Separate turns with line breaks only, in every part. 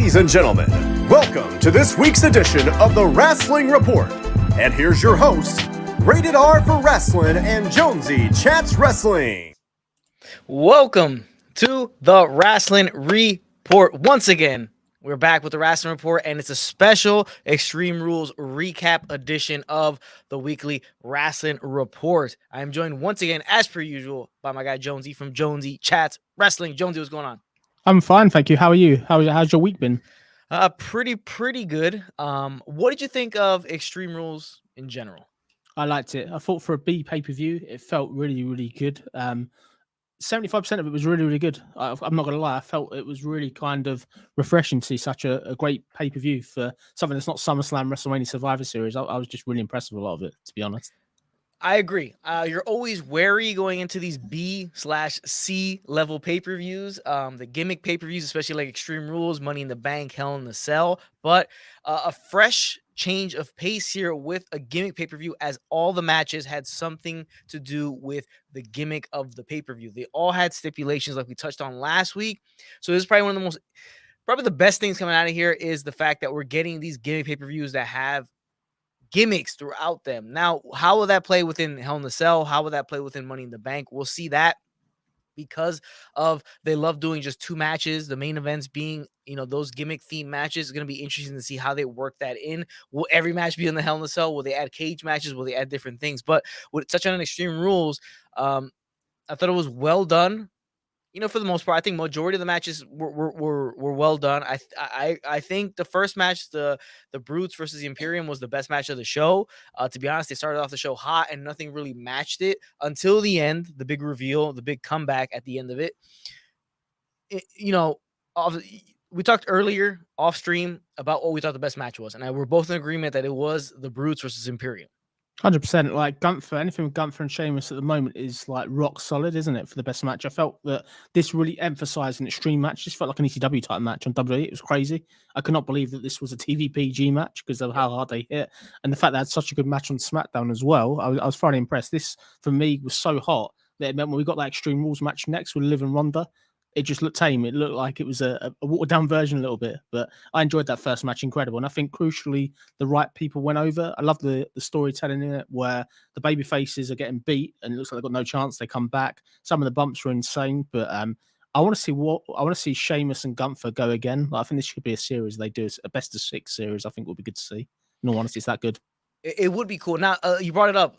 Ladies and gentlemen, welcome to this week's edition of the Wrestling Report. And here's your host, Rated R for Rasslin and Jonesy Chats Wrestling.
Welcome to the Rasslin Report. Once again, we're back with the Rasslin Report, and it's a special Extreme Rules recap edition of the weekly Rasslin Report. I am joined once again, as per usual, by my guy Jonesy from Jonesy Chats Wrestling. Jonesy, what's going on?
I'm fine, thank you. How are you? How's your week been?
Pretty good. What did you think of Extreme Rules in general?
I liked it. I thought for a B pay-per-view, it felt really, really good. 75% of it was really, really good. I'm not going to lie. I felt it was really kind of refreshing to see such a great pay-per-view for something that's not SummerSlam, WrestleMania, Survivor Series. I was just really impressed with a lot of it, to be honest.
I agree. You're always wary going into these B/C level pay-per-views, the gimmick pay-per-views, especially like Extreme Rules, Money in the Bank, Hell in the Cell. But a fresh change of pace here with a gimmick pay-per-view, as all the matches had something to do with the gimmick of the pay-per-view. They all had stipulations like we touched on last week. So this is probably probably the best things coming out of here is the fact that we're getting these gimmick pay-per-views that have gimmicks throughout them. Now, how will that play within Hell in the Cell? How will that play within Money in the Bank? We'll see that, because of they love doing just two matches, the main events being, those gimmick themed matches. It's going to be interesting to see how they work that in. Will every match be in the Hell in the Cell? Will they add cage matches? Will they add different things? But with such an Extreme Rules, I thought it was well done. For the most part, I think majority of the matches were well done. I think the first match, the Brutes versus the Imperium, was the best match of the show. To be honest, they started off the show hot and nothing really matched it until the end, the big reveal, the big comeback at the end of it. We talked earlier off stream about what we thought the best match was, and we're both in agreement that it was the Brutes versus Imperium.
100%. Like Gunther, anything with Gunther and Sheamus at the moment is like rock solid, isn't it, for the best match? I felt that this really emphasized an extreme match. This felt like an ECW type match on WWE. It was crazy. I could not believe that this was a TVPG match because of how hard they hit, and the fact they had such a good match on SmackDown as well. I was thoroughly impressed. This, for me, was so hot that it meant when we got that Extreme Rules match next with Liv and Ronda, it just looked tame. It looked like it was a watered down version a little bit, but I enjoyed that first match incredible. And I think crucially, the right people went over. I love the storytelling in it where the baby faces are getting beat and it looks like they've got no chance. They come back. Some of the bumps were insane, but I want to see Sheamus and Gunther go again. I think this should be a series they do, a best of 6 series. I think would be good to see. In all honesty, it's that good.
It would be cool. Now, you brought it up.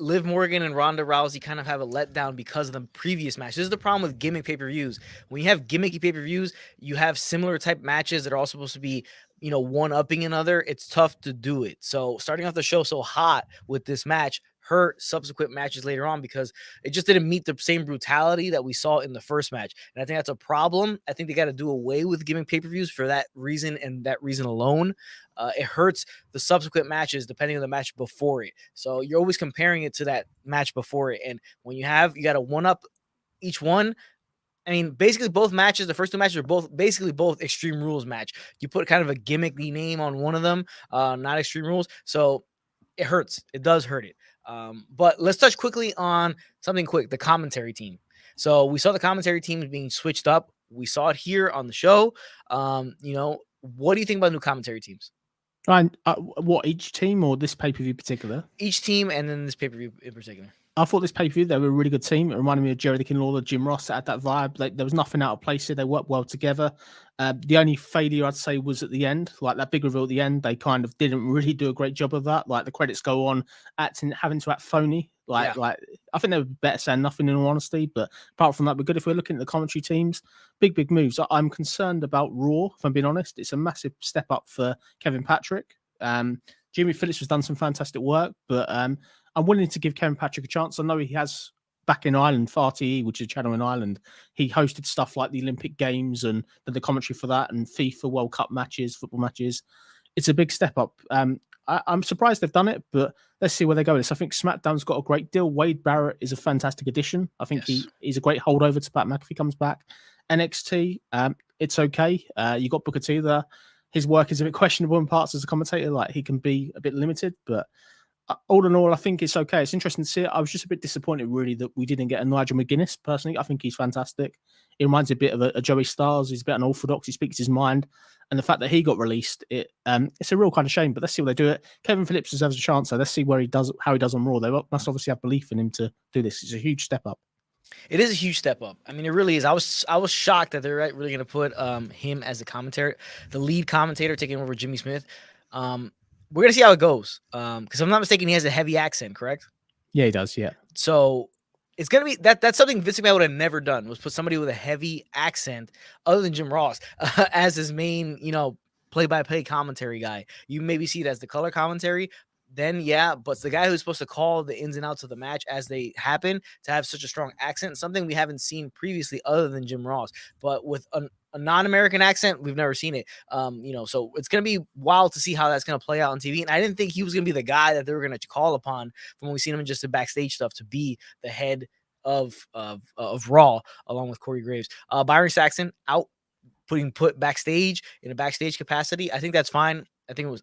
Liv Morgan and Ronda Rousey kind of have a letdown because of the previous match. This is the problem with gimmick pay-per-views. When you have gimmicky pay-per-views, you have similar type matches that are all supposed to be, one-upping another. It's tough to do it. So starting off the show so hot with this match hurt subsequent matches later on because it just didn't meet the same brutality that we saw in the first match. And I think that's a problem. I think they got to do away with gimmick pay-per-views for that reason and that reason alone. It hurts the subsequent matches depending on the match before it. So you're always comparing it to that match before it. And when you got to one-up each one. I mean, basically both matches, the first two matches are both Extreme Rules match. You put kind of a gimmicky name on one of them, not Extreme Rules. So it hurts. It does hurt it. But let's touch quickly on something quick, the commentary team. So we saw the commentary team being switched up. We saw it here on the show. What do you think about new commentary teams?
What, each team or this pay-per-view in particular?
Each team and then this pay-per-view in particular.
I thought this pay-per-view, they were a really good team. It reminded me of Jerry the King Lawler, Jim Ross. It had that vibe. There was nothing out of place here. They worked well together. The only failure I'd say was at the end, like that big reveal at the end. They kind of didn't really do a great job of that. Like the credits go on, having to act phony. Like I think they were better saying nothing in all honesty. But apart from that, we're good. If we're looking at the commentary teams, big moves. I'm concerned about Raw, if I'm being honest. It's a massive step up for Kevin Patrick. Jimmy Phillips has done some fantastic work, but I'm willing to give Kevin Patrick a chance. I know he has back in Ireland, FARTE, which is a channel in Ireland. He hosted stuff like the Olympic Games and did the commentary for that and FIFA World Cup matches, football matches. It's a big step up. I'm surprised they've done it, but let's see where they go with this. I think SmackDown's got a great deal. Wade Barrett is a fantastic addition. I think he's a great holdover to Pat McAfee if he comes back. NXT, it's okay. You got Booker T there. His work is a bit questionable in parts as a commentator. Like he can be a bit limited, but all in all, I think it's okay. It's interesting to see it. I was just a bit disappointed, really, that we didn't get a Nigel McGuinness. Personally, I think he's fantastic. He reminds me a bit of a Joey Styles. He's a bit unorthodox. He speaks his mind, and the fact that he got released, it's a real kind of shame. But let's see what they do. It. Kevin Phillips deserves a chance. So let's see how he does on Raw. They must obviously have belief in him to do this. It's a huge step up.
It is a huge step up. I mean, it really is. I was shocked that they're really going to put him as the lead commentator, taking over Jimmy Smith. We're gonna see how it goes. Because if I'm not mistaken, he has a heavy accent, correct?
Yeah, he does. Yeah.
So it's gonna be that's something Vince McMahon would have never done, was put somebody with a heavy accent other than Jim Ross as his main, play-by-play commentary guy. You maybe see it as the color commentary. Then yeah, but the guy who's supposed to call the ins and outs of the match as they happen, to have such a strong accent, something we haven't seen previously other than Jim Ross. But with a non-American accent, we've never seen it. So it's gonna be wild to see how that's gonna play out on TV. And I didn't think he was gonna be the guy that they were gonna call upon from when we seen him in just the backstage stuff to be the head of Raw along with Corey Graves. Byron Saxton put backstage in a backstage capacity. I think that's fine.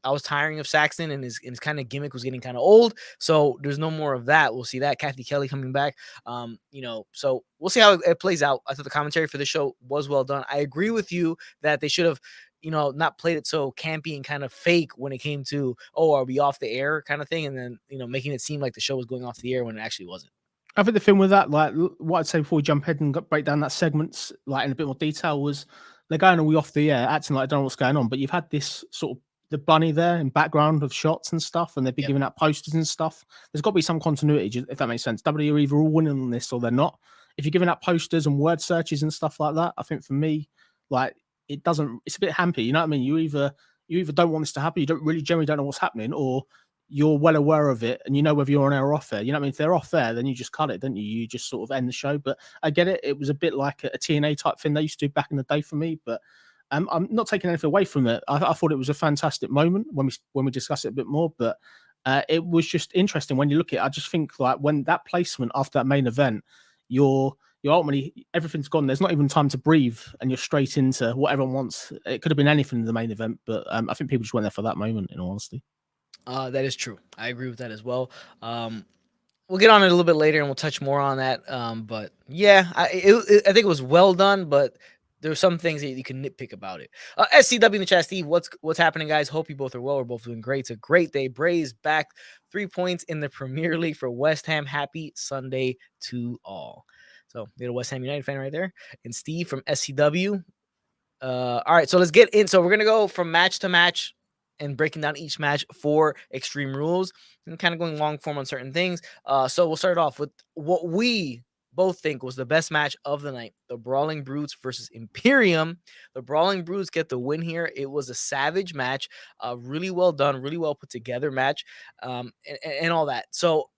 I was tiring of Saxton, and his kind of gimmick was getting kind of old. So there's no more of that. We'll see that. Kathy Kelly coming back. So we'll see how it plays out. I thought the commentary for the show was well done. I agree with you that they should have, not played it so campy and kind of fake when it came to, are we off the air kind of thing. And then, making it seem like the show was going off the air when it actually wasn't.
I think the thing with that, like what I'd say before we jump ahead and break down that segments, like in a bit more detail, was they're going all off the air, acting like I don't know what's going on. But you've had this sort of the bunny there in background of shots and stuff, and they've been giving out posters and stuff. There's got to be some continuity, if that makes sense. WWE are either all winning on this or they're not. If you're giving out posters and word searches and stuff like that, I think for me, like it's a bit hampy. You know what I mean? You either don't want this to happen, you generally don't know what's happening, or you're well aware of it and you know whether you're on air or off air. You know what I mean? If they're off air, then you just cut it, don't you? You just sort of end the show. But I get it. It was a bit like a TNA type thing they used to do back in the day for me. But I'm not taking anything away from it. I thought it was a fantastic moment when we discuss it a bit more. But it was just interesting when you look at it. I just think like when that placement after that main event, you're ultimately everything's gone. There's not even time to breathe, and you're straight into what everyone wants. It could have been anything in the main event, but I think people just went there for that moment. In all honesty.
That is true. I agree with that as well. We'll get on it a little bit later and we'll touch more on that. But yeah, I think it was well done, but there were some things that you can nitpick about it. SCW in the chat, Steve, what's happening, guys? Hope you both are well. We're both doing great. It's a great day. Braves back 3 points in the Premier League for West Ham. Happy Sunday to all. So we had a West Ham United fan right there. And Steve from SCW. All right, so let's get in. So we're going to go from match to match and breaking down each match for Extreme Rules and kind of going long form on certain things. So we'll start off with what we both think was the best match of the night, the Brawling Brutes versus Imperium. The Brawling Brutes get the win here. It was a savage match, really well done, really well put together match, and all that. So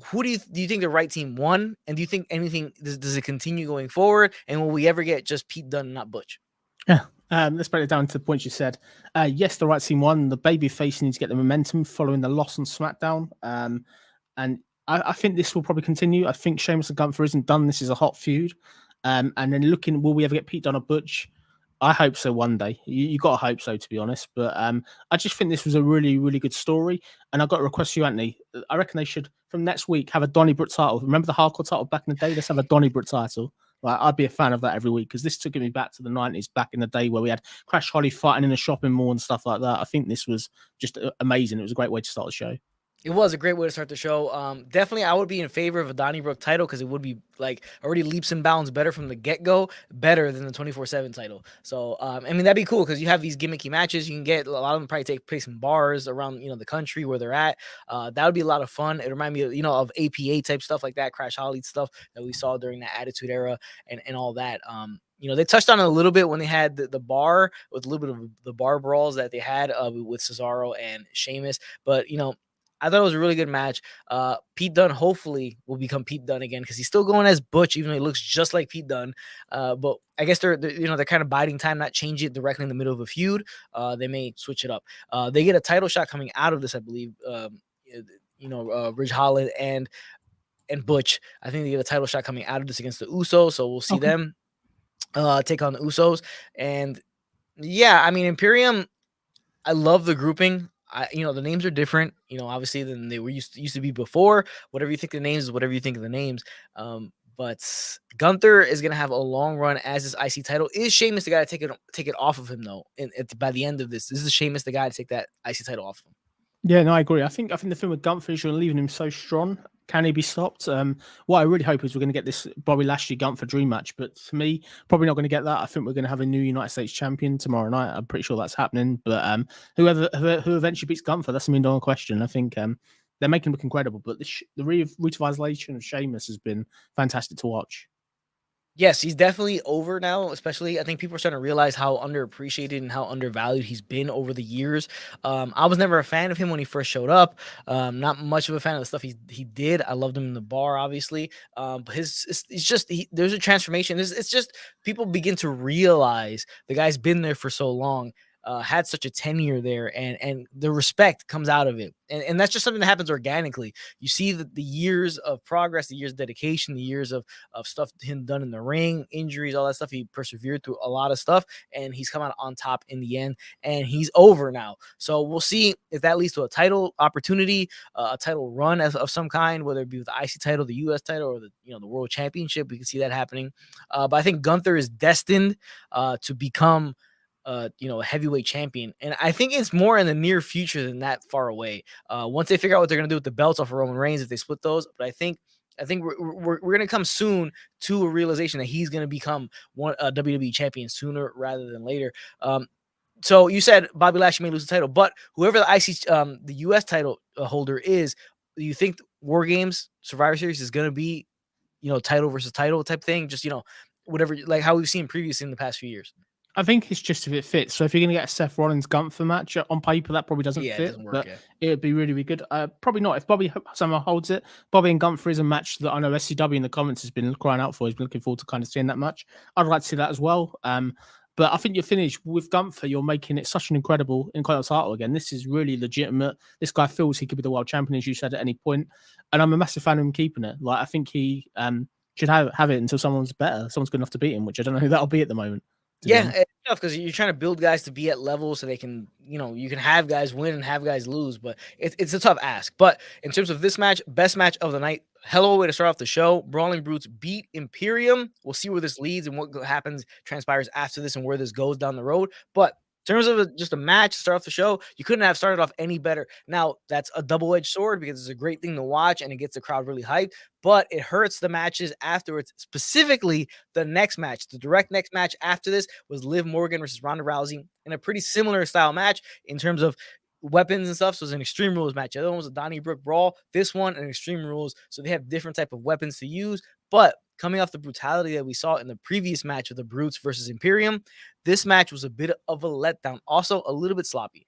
who do you think the right team won? And do you think anything, does it continue going forward? And will we ever get just Pete Dunne, not Butch?
Yeah. Let's break it down to the points you said. Yes, the right team won. The babyface needs to get the momentum following the loss on SmackDown. And I think this will probably continue. I think Sheamus and Gunther isn't done. This is a hot feud. And then looking, will we ever get Pete Dunne or Butch? I hope so one day. You got to hope so, to be honest. But I just think this was a really, really good story. And I've got a request for you, Anthony. I reckon they should, from next week, have a Donnybrook title. Remember the hardcore title back in the day? Let's have a Donnybrook title. Like, I'd be a fan of that every week because this took me back to the 90s, back in the day where we had Crash Holly fighting in a shopping mall and stuff like that. I think this was just amazing. It was a great way to start the show.
It was a great way to start the show. Definitely, I would be in favor of a Donnybrook title because it would be like already leaps and bounds better from the get-go, better than the 24/7 title. So, I mean, that'd be cool because you have these gimmicky matches. You can get a lot of them probably take place in bars around, the country where they're at. That would be a lot of fun. It reminded me of, of APA type stuff like that, Crash Holly stuff that we saw during that Attitude Era and all that. They touched on it a little bit when they had the bar with a little bit of the bar brawls that they had with Cesaro and Sheamus, but I thought it was a really good match. Pete Dunne hopefully will become Pete Dunne again because he's still going as Butch, even though he looks just like Pete Dunne. But I guess they're kind of biding time, not change it directly in the middle of a feud. They may switch it up. They get a title shot coming out of this, I believe. Ridge Holland and Butch. I think they get a title shot coming out of this against the Usos. So we'll see them take on the Usos. And yeah, I mean, Imperium, I love the grouping. The names are different, obviously than they were used to be before. Whatever you think the names is whatever you think of the names. But Gunther is gonna have a long run as his IC title. Is Sheamus the guy to take it off of him though? By the end of this is Sheamus the guy to take that IC title off of him?
Yeah, no, I agree. I think the thing with Gunther is you're leaving him so strong. Can he be stopped? What I really hope is we're going to get this Bobby Lashley Gunther dream match. But for me, probably not going to get that. I think we're going to have a new United States champion tomorrow night. I'm pretty sure that's happening. But who eventually beats Gunther, that's a $1 million question. I think they're making him look incredible. But the revitalization of Sheamus has been fantastic to watch.
Yes, he's definitely over now, especially I think people are starting to realize how underappreciated and how undervalued he's been over the years. I was never a fan of him when he first showed up. Not much of a fan of the stuff he did. I loved him in the bar, obviously. But there's a transformation. It's just people begin to realize the guy's been there for so long. Had such a tenure there, and the respect comes out of it, and that's just something that happens organically. You see the years of progress, the years of dedication, the years of stuff him done in the ring, injuries, all that stuff. He persevered through a lot of stuff, and he's come out on top in the end. And he's over now, so we'll see if that leads to a title opportunity, a title run of some kind, whether it be with the IC title, the US title, or the World Championship. We can see that happening, but I think Gunther is destined to become a heavyweight champion. And I think it's more in the near future than that far away. Once they figure out what they're going to do with the belts off of Roman Reigns, if they split those. But I think we're going to come soon to a realization that he's going to become a WWE champion sooner rather than later. So you said Bobby Lashley may lose the title, but whoever the the US title holder is, do you think War Games Survivor Series is going to be, title versus title type thing? Just, whatever, like how we've seen previously in the past few years.
I think it's just if it fits. So if you're going to get a Seth Rollins Gunther match on paper, that probably doesn't fit.
It doesn't work,
it'd be really, really good. Probably not. If Bobby somehow holds it, Bobby and Gunther is a match that I know SCW in the comments has been crying out for. He's been looking forward to kind of seeing that match. I'd like to see that as well. But I think you're finished with Gunther. You're making it such an incredible title again. This is really legitimate. This guy feels he could be the world champion, as you said, at any point. And I'm a massive fan of him keeping it. Like I think he should have it until someone's better. Someone's good enough to beat him, which I don't know who that'll be at the moment.
Yeah, it's tough because you're trying to build guys to be at levels so they can, you can have guys win and have guys lose, but it's a tough ask. But in terms of this match, best match of the night, hell of a way to start off the show. Brawling Brutes beat Imperium. We'll see where this leads and what transpires after this and where this goes down the road. But in terms of just a match to start off the show, you couldn't have started off any better. Now, that's a double-edged sword because it's a great thing to watch and it gets the crowd really hyped, but it hurts the matches afterwards, specifically the next match. The direct next match after this was Liv Morgan versus Ronda Rousey in a pretty similar style match in terms of weapons and stuff. So it was an Extreme Rules match. The other one was a Donnybrook Brawl. This one, an Extreme Rules. So they have different type of weapons to use, but coming off the brutality that we saw in the previous match of the Brutes versus Imperium, this match was a bit of a letdown. Also, a little bit sloppy.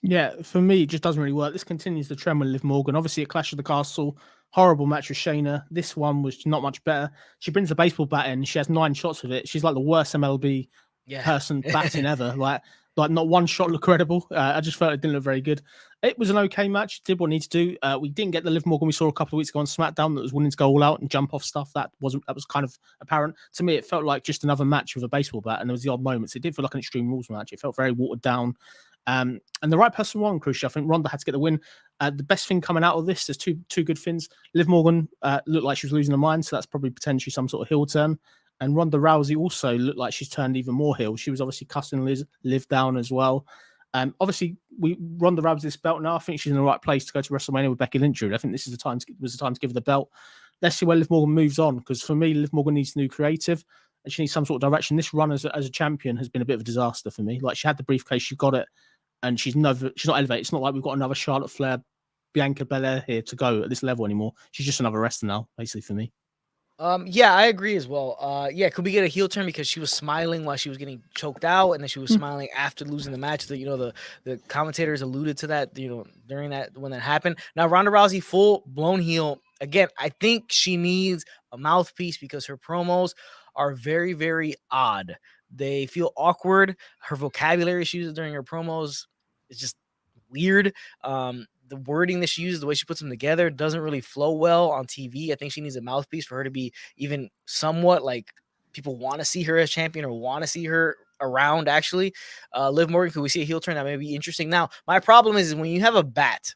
Yeah, for me, it just doesn't really work. This continues the trend with Liv Morgan. Obviously, at Clash of the Castle, horrible match with Shayna. This one was not much better. She brings the baseball bat in. She has 9 shots with it. She's like the worst MLB person batting ever. Like not one shot looked credible. I just felt it didn't look very good. It was an okay match. It did what it needed to do. We didn't get the Liv Morgan we saw a couple of weeks ago on SmackDown that was willing to go all out and jump off stuff. That was kind of apparent. To me, it felt like just another match with a baseball bat, and there was the odd moments. It did feel like an Extreme Rules match. It felt very watered down. And the right person won, crucially. I think Ronda had to get the win. The best thing coming out of this, there's two good things. Liv Morgan looked like she was losing her mind, so that's probably potentially some sort of heel turn. And Ronda Rousey also looked like she's turned even more heel. She was obviously cussing Liv down as well. Obviously, Ronda Rousey this belt now. I think she's in the right place to go to WrestleMania with Becky Lynch. I think this is the time to give her the belt. Let's see where Liv Morgan moves on, because for me, Liv Morgan needs new creative and she needs some sort of direction. This run as a champion has been a bit of a disaster for me. Like, she had the briefcase, she got it, and she's not elevated. It's not like we've got another Charlotte Flair, Bianca Belair here to go at this level anymore. She's just another wrestler now, basically, for me.
Yeah, I agree as well. Could we get a heel turn because she was smiling while she was getting choked out, and then she was smiling after losing the match? The commentators alluded to that, during that when that happened. Now Ronda Rousey, full blown heel again. I think she needs a mouthpiece because her promos are very, very odd. They feel awkward. Her vocabulary she uses during her promos is just weird. The wording that she uses, the way she puts them together, doesn't really flow well on TV. I think she needs a mouthpiece for her to be even somewhat like people want to see her as champion or want to see her around, actually. Liv Morgan, could we see a heel turn? That may be interesting. Now, my problem is when you have a bat,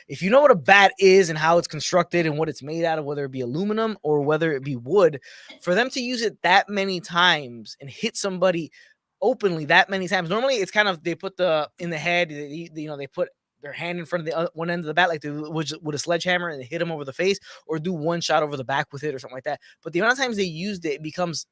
if you know what a bat is and how it's constructed and what it's made out of, whether it be aluminum or whether it be wood, for them to use it that many times and hit somebody openly that many times, normally it's kind of, they put in the head, they put their hand in front of the one end of the bat, like they would with a sledgehammer, and they hit them over the face, or do one shot over the back with it or something like that. But the amount of times they used it, it becomes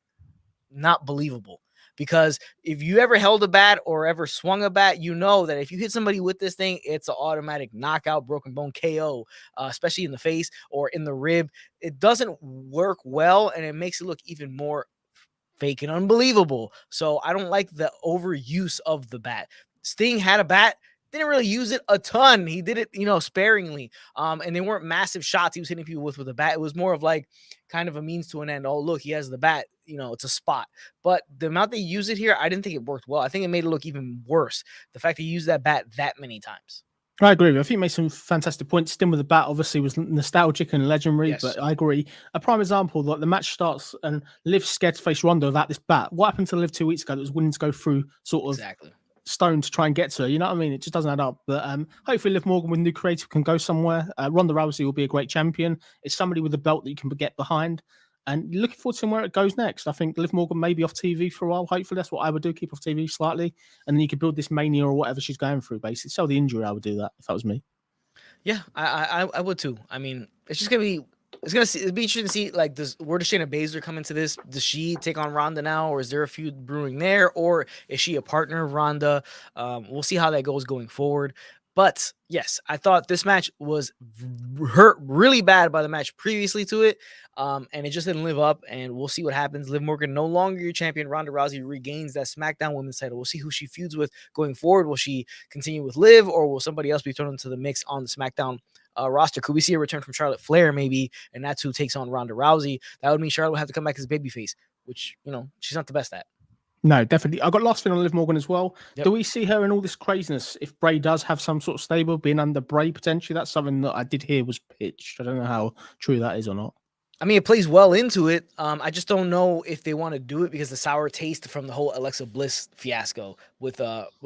not believable. Because if you ever held a bat or ever swung a bat, you know that if you hit somebody with this thing, it's an automatic knockout, broken bone KO, especially in the face or in the rib. It doesn't work well, and it makes it look even more fake and unbelievable. So I don't like the overuse of the bat. Sting had a bat, didn't really use it a ton. He did it, sparingly. And they weren't massive shots he was hitting people with a bat. It was more of like kind of a means to an end. Oh, look, he has the bat. It's a spot. But the amount they use it here, I didn't think it worked well. I think it made it look even worse. The fact that he used that bat that many times.
I agree. I think he made some fantastic points. Sting with the bat obviously was nostalgic and legendary,
Yes.
But I agree. A prime example, like the match starts and Liv's scared to face Ronda without this bat. What happened to Liv 2 weeks ago that was willing to go through sort of
Exactly.
stone to try and get to her? You know what I mean? It just doesn't add up. But hopefully Liv Morgan with new creative can go somewhere. Ronda Rousey will be a great champion. It's somebody with a belt that you can get behind. And looking forward to seeing where it goes next. I think Liv Morgan may be off TV for a while. Hopefully that's what I would do, keep off TV slightly. And then you could build this mania or whatever she's going through, basically. Sell the injury, I would do that if that was me.
Yeah, I would too. I mean, it's just gonna be it'd be interesting to see, like, where does Shayna Baszler come into this? Does she take on Ronda now, or is there a feud brewing there, or is she a partner of Ronda? We'll see how that goes going forward. But yes, I thought this match was hurt really bad by the match previously to it, and it just didn't live up. And we'll see what happens. Liv Morgan no longer your champion. Ronda Rousey regains that SmackDown Women's title. We'll see who she feuds with going forward. Will she continue with Liv, or will somebody else be thrown into the mix on the SmackDown roster? Could we see a return from Charlotte Flair maybe, and that's who takes on Ronda Rousey? That would mean Charlotte would have to come back as a babyface, which she's not the best at.
No, definitely. I got last thing on Liv Morgan as well.
Yep.
Do we see her in all this craziness if Bray does have some sort of stable, being under Bray potentially? That's something that I did hear was pitched. I don't know how true that is or not.
I mean, it plays well into it. I just don't know if they want to do it because the sour taste from the whole Alexa Bliss fiasco with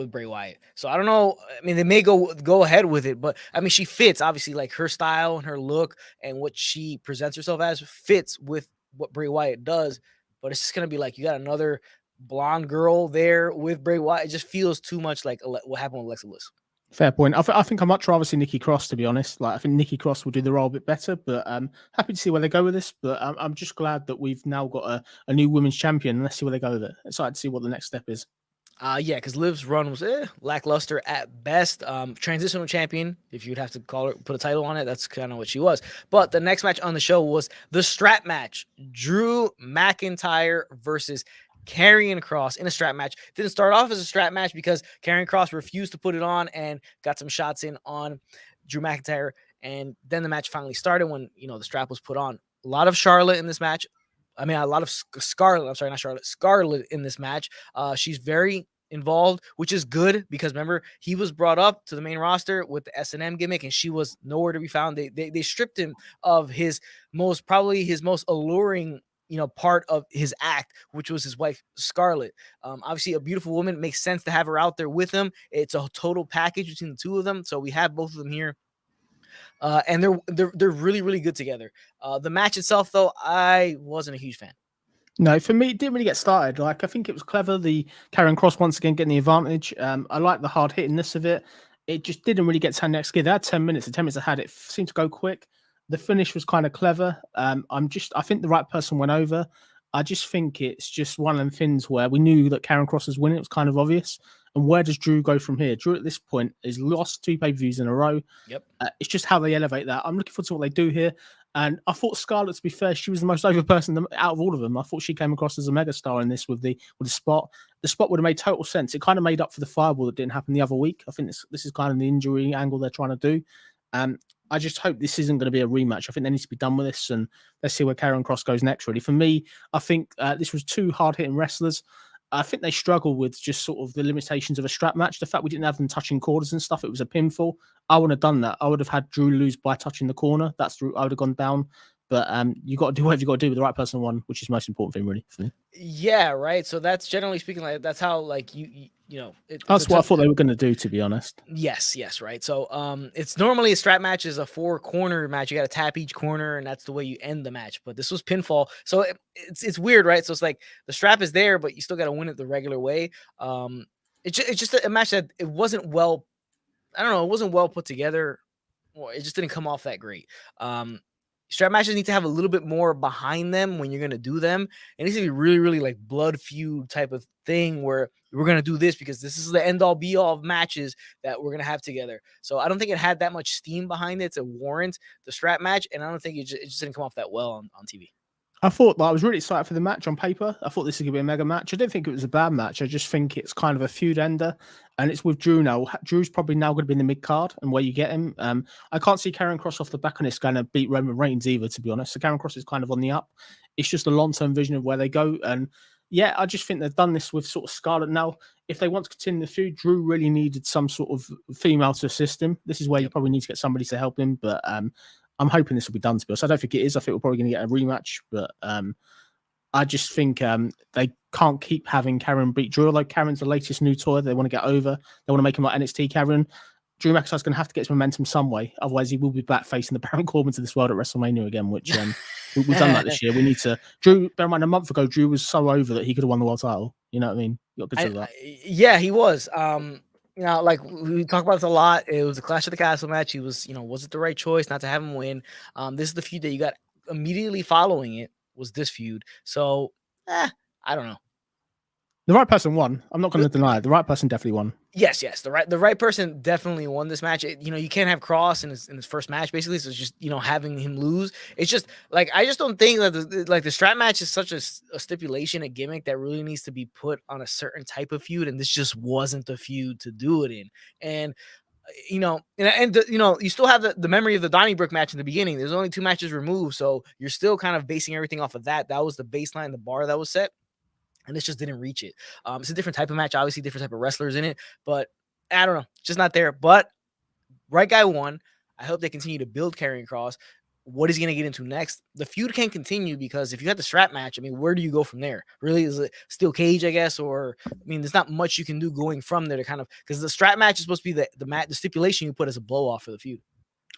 Bray Wyatt. So I don't know. I mean, they may go ahead with it, but I mean, she fits, obviously, like her style and her look and what she presents herself as fits with what Bray Wyatt does. But it's just gonna be like you got another blonde girl there with Bray Wyatt. It just feels too much like what happened with Alexa Bliss.
Fair point. I think I'd much rather see Nikki Cross, to be honest. Like, I think Nikki Cross will do the role a bit better, but happy to see where they go with this. But I'm just glad that we've now got a new women's champion, and let's see where they go with it. Excited to see what the next step is.
Yeah, because Liv's run was lackluster at best. Transitional champion, if you'd have to call it, put a title on it, that's kind of what she was. But the next match on the show was the strap match. Drew McIntyre versus Carrion Cross in a strap match. Didn't start off as a strap match because Carrion Cross refused to put it on and got some shots in on Drew McIntyre. And then the match finally started when, the strap was put on. A lot of Charlotte in this match. I mean, a lot of Scarlett. I'm sorry, not Charlotte. Scarlett in this match. She's very involved, which is good because remember, he was brought up to the main roster with the S&M gimmick and she was nowhere to be found. They stripped him of his most alluring part of his act, which was his wife Scarlett. Obviously a beautiful woman. It makes sense to have her out there with him. It's a total package between the two of them. So we have both of them here. And they're really, really good together. The match itself, though, I wasn't a huge fan.
No, for me, it didn't really get started. Like, I think it was clever. The Carrion Cross once again getting the advantage. I like the hard hittingness of it. It just didn't really get to next gear. They had 10 minutes. The 10 minutes I had, it seemed to go quick. The finish was kind of clever. I think the right person went over. I just think it's just one of them things where we knew that Carrion Cross was winning. It was kind of obvious. And where does Drew go from here? Drew at this point has lost 2 pay-per-views in a row.
Yep.
It's just how they elevate that. I'm looking forward to what they do here. And I thought Scarlett, to be fair, she was the most over person out of all of them. I thought she came across as a megastar in this with the spot. The spot would have made total sense. It kind of made up for the fireball that didn't happen the other week. I think this is kind of the injury angle they're trying to do. I just hope this isn't going to be a rematch. I think they need to be done with this, and let's see where Carrion Cross goes next, really. For me, I think this was 2 hard-hitting wrestlers. I think they struggle with just sort of the limitations of a strap match. The fact we didn't have them touching corners and stuff, it was a pinfall. I wouldn't have done that. I would have had Drew lose by touching the corner. That's the route I would have gone down. But you got to do whatever you got to do with the right person won, which is the most important thing, really, for me.
Yeah, right. So that's generally speaking, like that's how like you know
that's what I thought they were going to do, to be honest.
Yes, right. So it's normally a strap match is a 4-corner match. You got to tap each corner, and that's the way you end the match. But this was pinfall, so it's weird, right? So it's like the strap is there, but you still got to win it the regular way. It's just a match that it wasn't well. I don't know. It wasn't well put together. Well, it just didn't come off that great. Strap matches need to have a little bit more behind them when you're going to do them. It needs to be really, really like blood feud type of thing where we're going to do this because this is the end all be all of matches that we're going to have together. So I don't think it had that much steam behind it to warrant the strap match. And I don't think it just didn't come off that well on TV.
I thought I was really excited for the match on paper. I thought this was going to be a mega match. I didn't think it was a bad match. I just think it's kind of a feud ender, and it's with Drew now. Drew's probably now going to be in the mid card, and where you get him. I can't see Karrion Kross off the back of this going to beat Roman Reigns either, to be honest. So Karrion Kross is kind of on the up. It's just a long term vision of where they go, and yeah, I just think they've done this with sort of Scarlett now. If they want to continue the feud, Drew really needed some sort of female to assist him. This is where you probably need to get somebody to help him, but I'm hoping this will be done, to be honest. I don't think it is. I think we're probably going to get a rematch, but I just think they can't keep having Karrion beat Drew. Although Karrion's the latest new toy they want to get over. They want to make him like NXT Karrion. Drew McIntyre's going to have to get his momentum some way. Otherwise, he will be back facing the Baron Corbin to this world at WrestleMania again, which we've done that this year. We need to... Drew, bear in mind, a month ago, Drew was so over that he could have won the world title. You know what I mean? You got to consider that.
Yeah, he was. You know, like we talk about this a lot. It was a Clash of the Castle match. He was, was it the right choice not to have him win? This is the feud that you got immediately following it. Was this feud. So, I don't know.
The right person won. I'm not going to deny it. The right person definitely won.
Yes. The right person definitely won this match. You can't have Cross in his first match, basically. So it's just, having him lose. It's just like, I just don't think that the strap match is such a stipulation, a gimmick that really needs to be put on a certain type of feud. And this just wasn't the feud to do it in. And, you still have the memory of the Donnybrook match in the beginning. There's only 2 matches removed. So you're still kind of basing everything off of that. That was the baseline, the bar that was set. And this just didn't reach it. It's a different type of match, obviously different type of wrestlers in it, but I don't know, just not there. But right guy won. I hope they continue to build Karrion Kross. What is he going to get into next? The feud can continue because if you had the strap match, I mean, where do you go from there? Really, is it steel cage, I guess? Or, I mean, there's not much you can do going from there to kind of, because the strap match is supposed to be the stipulation you put as a blow off for the feud.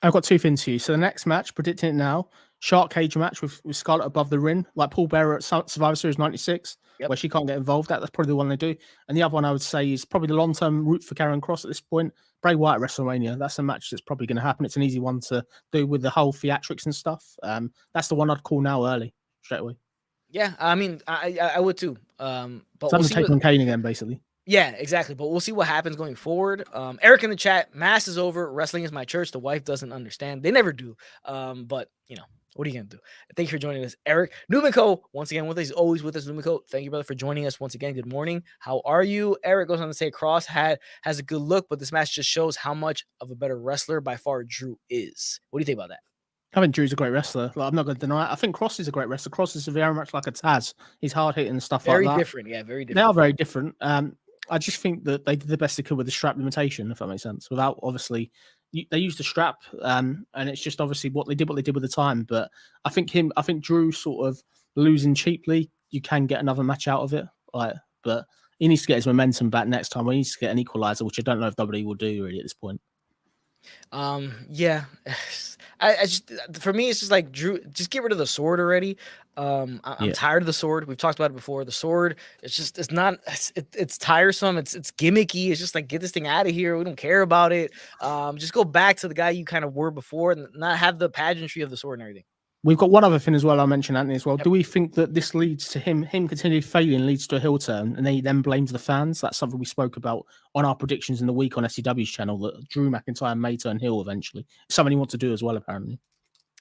I've got 2 things for you. So the next match, predicting it now, shark cage match with Scarlett above the ring, like Paul Bearer at Survivor Series 96, where she can't get involved. That's probably the one they do. And the other one I would say is probably the long-term route for Karrion Kross at this point. Bray Wyatt at WrestleMania. That's a match that's probably going to happen. It's an easy one to do with the whole theatrics and stuff. That's the one I'd call now early, straight away.
Yeah, I mean, I would too. But
it's Undertaker and Kane again, basically.
Yeah, exactly. But we'll see what happens going forward. Eric in the chat, mass is over. Wrestling is my church. The wife doesn't understand. They never do. But, what are you going to do? Thank you for joining us, Eric. Numico, once again with us. He's always with us, Numico. Thank you, brother, for joining us once again. Good morning. How are you? Eric goes on to say Cross has a good look, but this match just shows how much of a better wrestler by far Drew is. What do you think about that?
I think Drew's a great wrestler. Like, I'm not going to deny it. I think Cross is a great wrestler. Cross is very much like a Taz. He's hard-hitting and stuff like that.
Very different. Yeah, very different.
They are very different. I just think that they did the best they could with the strap limitation, if that makes sense. Without, obviously, they used the strap, and it's just obviously what they did with the time. But I think Drew sort of losing cheaply, you can get another match out of it. But he needs to get his momentum back next time. He needs to get an equalizer, which I don't know if WWE will do really at this point.
Yeah. I just, for me, it's just like Drew, just get rid of the sword already. I'm tired of the sword. We've talked about it before. The sword, it's tiresome. It's gimmicky. It's just like, get this thing out of here. We don't care about it. Just go back to the guy you kind of were before and not have the pageantry of the sword and everything.
We've got one other thing as well. I'll mention Anthony as well. Yep. Do we think that this leads to him continuing failing leads to a heel turn, and he then blames the fans? That's something we spoke about on our predictions in the week on SCW's channel, that Drew McIntyre may turn heel eventually. Something he wants to do as well, apparently.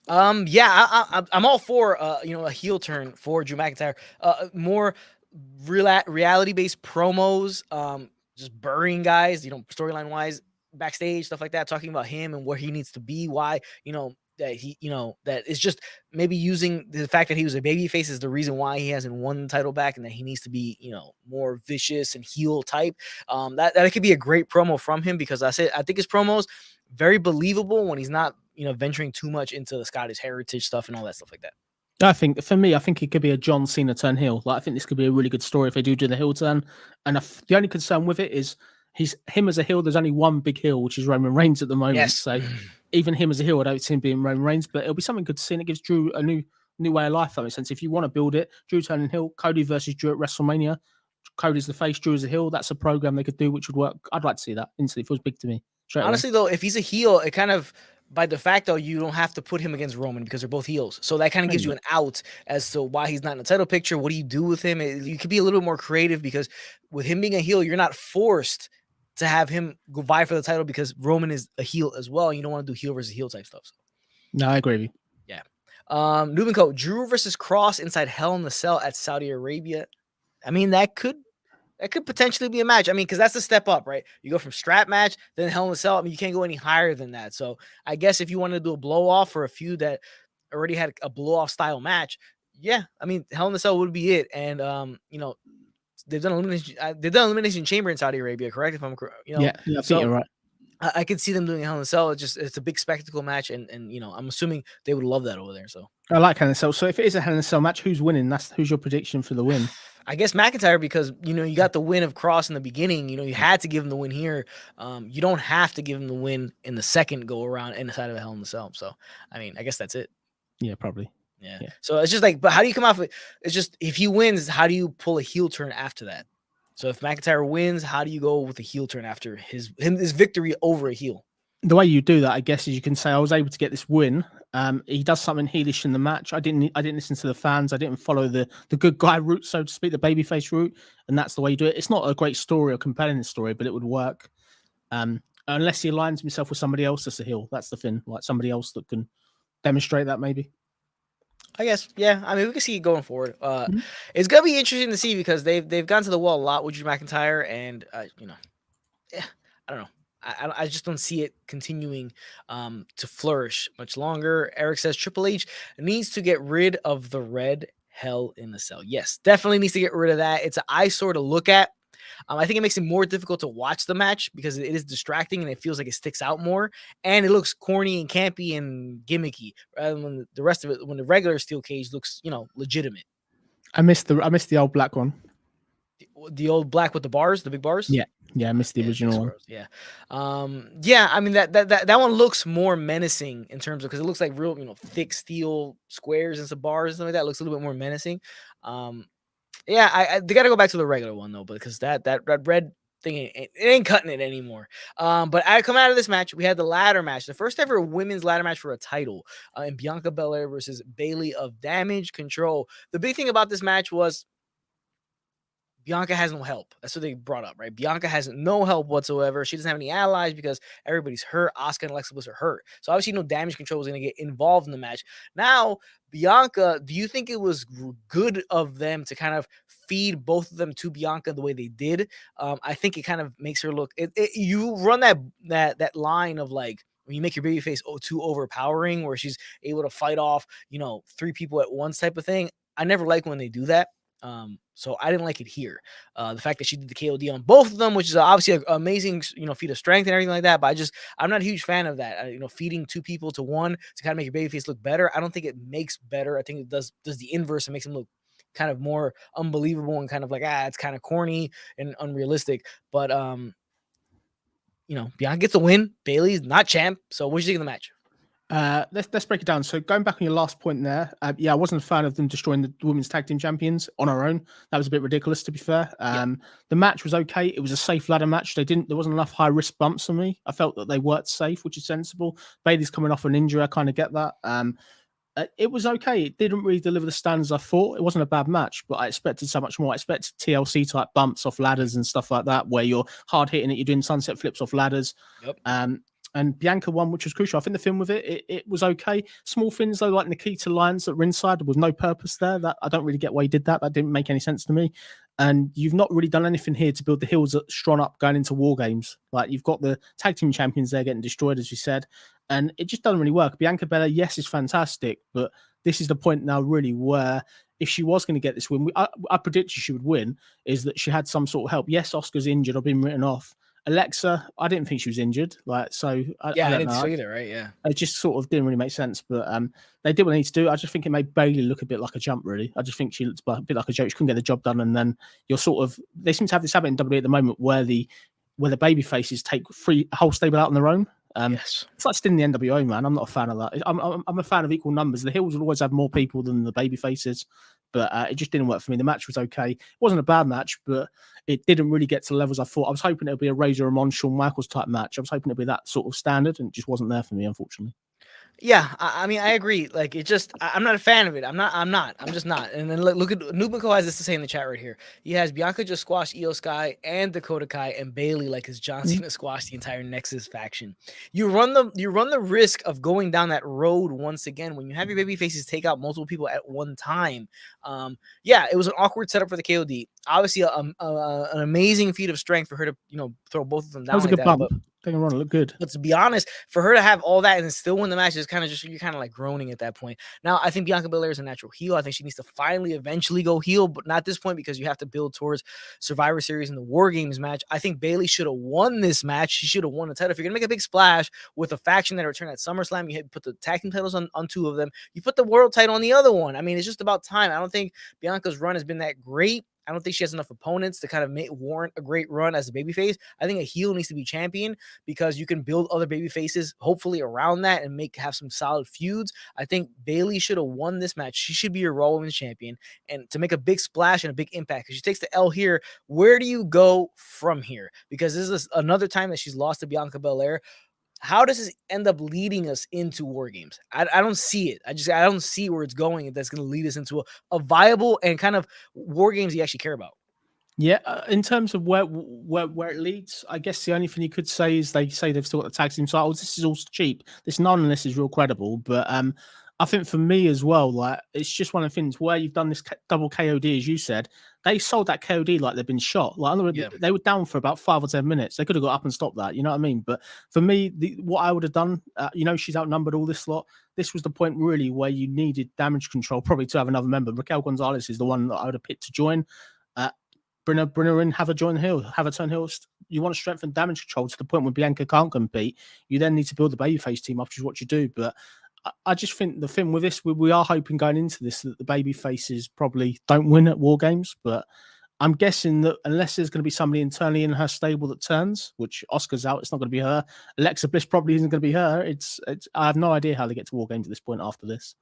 Yeah, I'm all for a heel turn for Drew McIntyre. More reality-based promos, just burying guys, storyline wise, backstage, stuff like that, talking about him and where he needs to be, why, that he, that is just maybe using the fact that he was a babyface is the reason why he hasn't won the title back, and that he needs to be, more vicious and heel type. That could be a great promo from him, because I think his promos very believable when he's not venturing too much into the Scottish heritage stuff and all that stuff like that.
I think it could be a John Cena turn heel. Like, I think this could be a really good story if they do the heel turn. And the only concern with it is him as a heel. There's only one big heel, which is Roman Reigns at the moment.
Yes.
So even him as a heel, I don't see him being Roman Reigns. But it'll be something good to see. And it gives Drew a new way of life. That makes sense. If you want to build it, Drew turning heel, Cody versus Drew at WrestleMania. Cody's the face, Drew is a heel. That's a program they could do, which would work. I'd like to see that instantly. It feels big to me.
Honestly, though, if he's a heel, it kind of, by de facto, you don't have to put him against Roman because they're both heels. So that kind of gives you an out as to why he's not in the title picture. What do you do with him? You could be a little bit more creative because with him being a heel, you're not forced to have him go vie for the title because Roman is a heel as well. And you don't want to do heel versus heel type stuff. So.
No, I agree with you.
Yeah. Newman Co. Drew versus Cross inside Hell in the Cell at Saudi Arabia. I mean, that could potentially be a match. I mean, because that's a step up, right? You go from strap match, then Hell in a Cell. I mean, you can't go any higher than that. So I guess if you wanted to do a blow off for a feud that already had a blow off style match, yeah, I mean, Hell in a Cell would be it. And they've done elimination chamber in Saudi Arabia, correct? If I'm correct,
yeah, I think you're right.
I could see them doing Hell in a Cell. It's a big spectacle match, and I'm assuming they would love that over there. So
I like Hell in a Cell. So if it is a Hell in a Cell match, who's winning? Who's your prediction for the win?
I guess McIntyre, because you got the win of Cross in the beginning. You had to give him the win here. You don't have to give him the win in the second go around inside of a Hell in a Cell. So I mean, I guess that's it.
Yeah, probably.
Yeah. So it's just like, but how do you come off it? It's just if he wins, how do you pull a heel turn after that? So if McIntyre wins, how do you go with a heel turn after his victory over a heel?
The way you do that, I guess, is you can say I was able to get this win. He does something heelish in the match. I didn't listen to the fans. I didn't follow the good guy route, so to speak, the babyface route, and that's the way you do it. It's not a great story or compelling story, but it would work. Unless he aligns himself with somebody else that's a heel. That's the thing, like somebody else that can demonstrate that maybe.
I guess, yeah. I mean, we can see it going forward. It's gonna be interesting to see because they've gone to the wall a lot with Drew McIntyre, and I don't know. I just don't see it continuing to flourish much longer. Eric says Triple H needs to get rid of the red Hell in the Cell. Yes, definitely needs to get rid of that. It's an eyesore to look at. I think it makes it more difficult to watch the match because it is distracting and it feels like it sticks out more. And it looks corny and campy and gimmicky rather than the rest of it. When the regular steel cage looks, legitimate.
I missed the old black one.
The old black with the bars, the big bars.
Yeah, I missed the original one.
Yeah. I mean that one looks more menacing in terms of because it looks like real, thick steel squares and some bars and stuff like that. It looks a little bit more menacing. They got to go back to the regular one though, because that red thing it ain't cutting it anymore. But I come out of this match, we had the ladder match, the first ever women's ladder match for a title, in Bianca Belair versus Bayley of Damage Control. The big thing about this match was Bianca has no help. That's what they brought up, right? Bianca has no help whatsoever. She doesn't have any allies because everybody's hurt. Asuka and Alexa Bliss are hurt. So obviously no Damage Control was going to get involved in the match. Now, Bianca, do you think it was good of them to kind of feed both of them to Bianca the way they did? I think it kind of makes her look... you run that line of like, when you make your babyface too overpowering where she's able to fight off, 3 people at once type of thing. I never like when they do that. So I didn't like it here. The fact that she did the KOD on both of them, which is obviously an amazing, feat of strength and everything like that. But I'm not a huge fan of that. Feeding 2 people to one to kind of make your babyface look better. I don't think it makes better. I think it does the inverse and makes him look kind of more unbelievable and kind of like, it's kind of corny and unrealistic. But, Bianca gets a win. Bayley's not champ. So what do you think of the match?
Let's break it down. So going back on your last point there, I wasn't a fan of them destroying the women's tag team champions on our own. That was a bit ridiculous, to be fair. The match was okay. It was a safe ladder match. There wasn't enough high risk bumps for me. I felt that they worked safe, which is sensible. Bayley's coming off an injury. I kind of get that. It was okay. It didn't really deliver the standards I thought. It wasn't a bad match, but I expected so much more. I expected TLC type bumps off ladders and stuff like that, where you're hard hitting it. You're doing sunset flips off ladders.
Yep.
And Bianca won, which was crucial. I think the film with it was okay. Small things though, like Nikita lines that were inside, with no purpose there. That I don't really get why you did that. That didn't make any sense to me. And you've not really done anything here to build the heels that strong up going into War Games. Like you've got the tag team champions there getting destroyed, as you said, and it just doesn't really work. Bianca Belair, yes, is fantastic, but this is the point now really where if she was going to get this win, I predicted she would win, is that she had some sort of help. Yes, Asuka's injured or been written off. Alexa, I didn't think she was injured. Like, so I
I
don't
didn't
know.
see either, right? Yeah.
It just sort of didn't really make sense, but they did what they need to do. I just think it made Bailey look a bit like a jump, really. I just think she looks a bit like a joke. She couldn't get the job done, and then you're sort of they seem to have this habit in WWE at the moment where the baby faces take a whole stable out on their own.
Yes.
It's like still in the NWO, man. I'm not a fan of that. I'm a fan of equal numbers. The heels will always have more people than the baby faces, but it just didn't work for me. The match was okay. It wasn't a bad match, but it didn't really get to the levels I thought. I was hoping it would be a Razor Ramon, Shawn Michaels type match. I was hoping it would be that sort of standard, and it just wasn't there for me, unfortunately.
Yeah, I mean, I agree. Like, it just, I'm not a fan of it. I'm just not. And then look at Nubiko has this to say in the chat right here. He has Bianca just squashed Io Sky and Dakota Kai, and Bailey like his John Cena squashed the entire Nexus faction. You run the risk of going down that road once again when you have your baby faces take out multiple people at one time. Yeah, it was an awkward setup for the KOD. Obviously, an amazing feat of strength for her to throw both of them down.
That was a good bump. Taking a run, it looked good.
But to be honest, for her to have all that and still win the match is kind of just, you're kind of like groaning at that point. Now, I think Bianca Belair is a natural heel. I think she needs to finally eventually go heel, but not at this point because you have to build towards Survivor Series and the War Games match. I think Bailey should have won this match. She should have won the title. If you're going to make a big splash with a faction that returned at SummerSlam, you put the tag team titles on two of them. You put the world title on the other one. I mean, it's just about time. I don't think Bianca's run has been that great. I don't think she has enough opponents to kind of warrant a great run as a babyface. I think a heel needs to be champion because you can build other baby faces hopefully around that and have some solid feuds. I think Bailey should have won this match. She should be your Raw Women's Champion, and to make a big splash and a big impact because she takes the L here. Where do you go from here? Because this is another time that she's lost to Bianca Belair. How does this end up leading us into War Games? I don't see it. I don't see where it's going. That's going to lead us into a viable and kind of War Games you actually care about.
Yeah, in terms of where it leads, I guess the only thing you could say is they say they've still got the tag team titles. This is all cheap. None of this is real credible. But I think for me as well, like it's just one of the things where you've done this double KOD, as you said. They sold that KOD like they've been shot. Like they were down for about 5 or 10 minutes. They could have got up and stopped that. You know what I mean? But for me, what I would have done, she's outnumbered all this lot. This was the point really where you needed Damage Control probably to have another member. Raquel Gonzalez is the one that I would have picked to join. Bring her in, have her join the heel, have her turn heel. You want to strengthen Damage Control to the point where Bianca can't compete. You then need to build the babyface team up, which is what you do. But I just think the thing with this, we are hoping going into this that the baby faces probably don't win at War Games, but I'm guessing that unless there's going to be somebody internally in her stable that turns, which Oscar's out, it's not going to be her. Alexa Bliss probably isn't going to be her. It's I have no idea how they get to War Games at this point after this,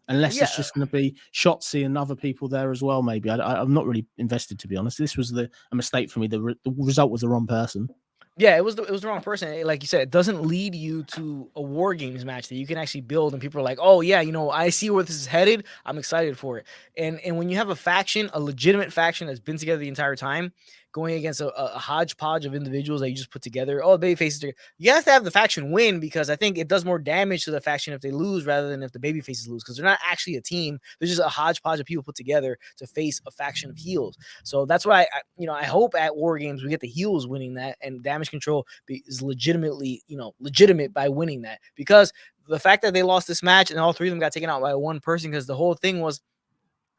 unless it's just going to be Shotzi and other people there as well. Maybe I'm not really invested, to be honest. This was a mistake for me. The result was the wrong person.
Yeah, it was the wrong person. Like you said, it doesn't lead you to a War Games match that you can actually build, and people are like, "Oh yeah, I see where this is headed. I'm excited for it." And when you have a legitimate faction that's been together the entire time, going against a hodgepodge of individuals that you just put together, baby faces, you have to have the faction win because I think it does more damage to the faction if they lose rather than if the baby faces lose because they're not actually a team. They're just a hodgepodge of people put together to face a faction of heels. So that's why I hope at War Games we get the heels winning that and Damage Control is legitimately legitimate by winning that, because the fact that they lost this match and all three of them got taken out by one person, because the whole thing was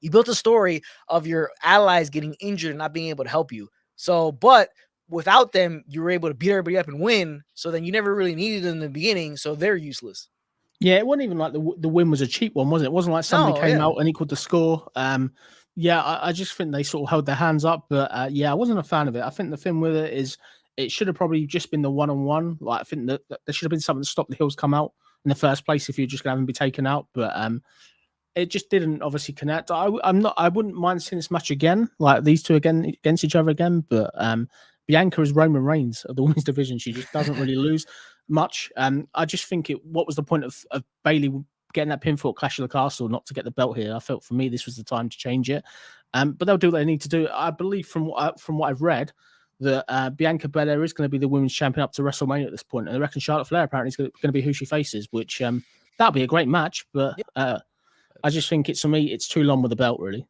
you built a story of your allies getting injured and not being able to help you. So, but without them, you were able to beat everybody up and win. So then you never really needed them in the beginning. So they're useless.
Yeah, it wasn't even like the win was a cheap one, was it? It wasn't like somebody came out and equaled the score. I just think they sort of held their hands up. But I wasn't a fan of it. I think the thing with it is it should have probably just been the one-on-one. Like I think that there should have been something to stop the heels come out in the first place if you're just going to have them be taken out. But it just didn't obviously connect. I wouldn't mind seeing this match again, like these two against each other again. But Bianca is Roman Reigns of the women's division. She just doesn't really lose much. I just think what was the point of Bailey getting that pinfall at Clash of the Castle not to get the belt here? I felt for me this was the time to change it. But they'll do what they need to do. I believe from what I've read that Bianca Belair is going to be the women's champion up to WrestleMania at this point, and I reckon Charlotte Flair apparently is going to be who she faces, which that'll be a great match. But I just think it's too long with the belt, really.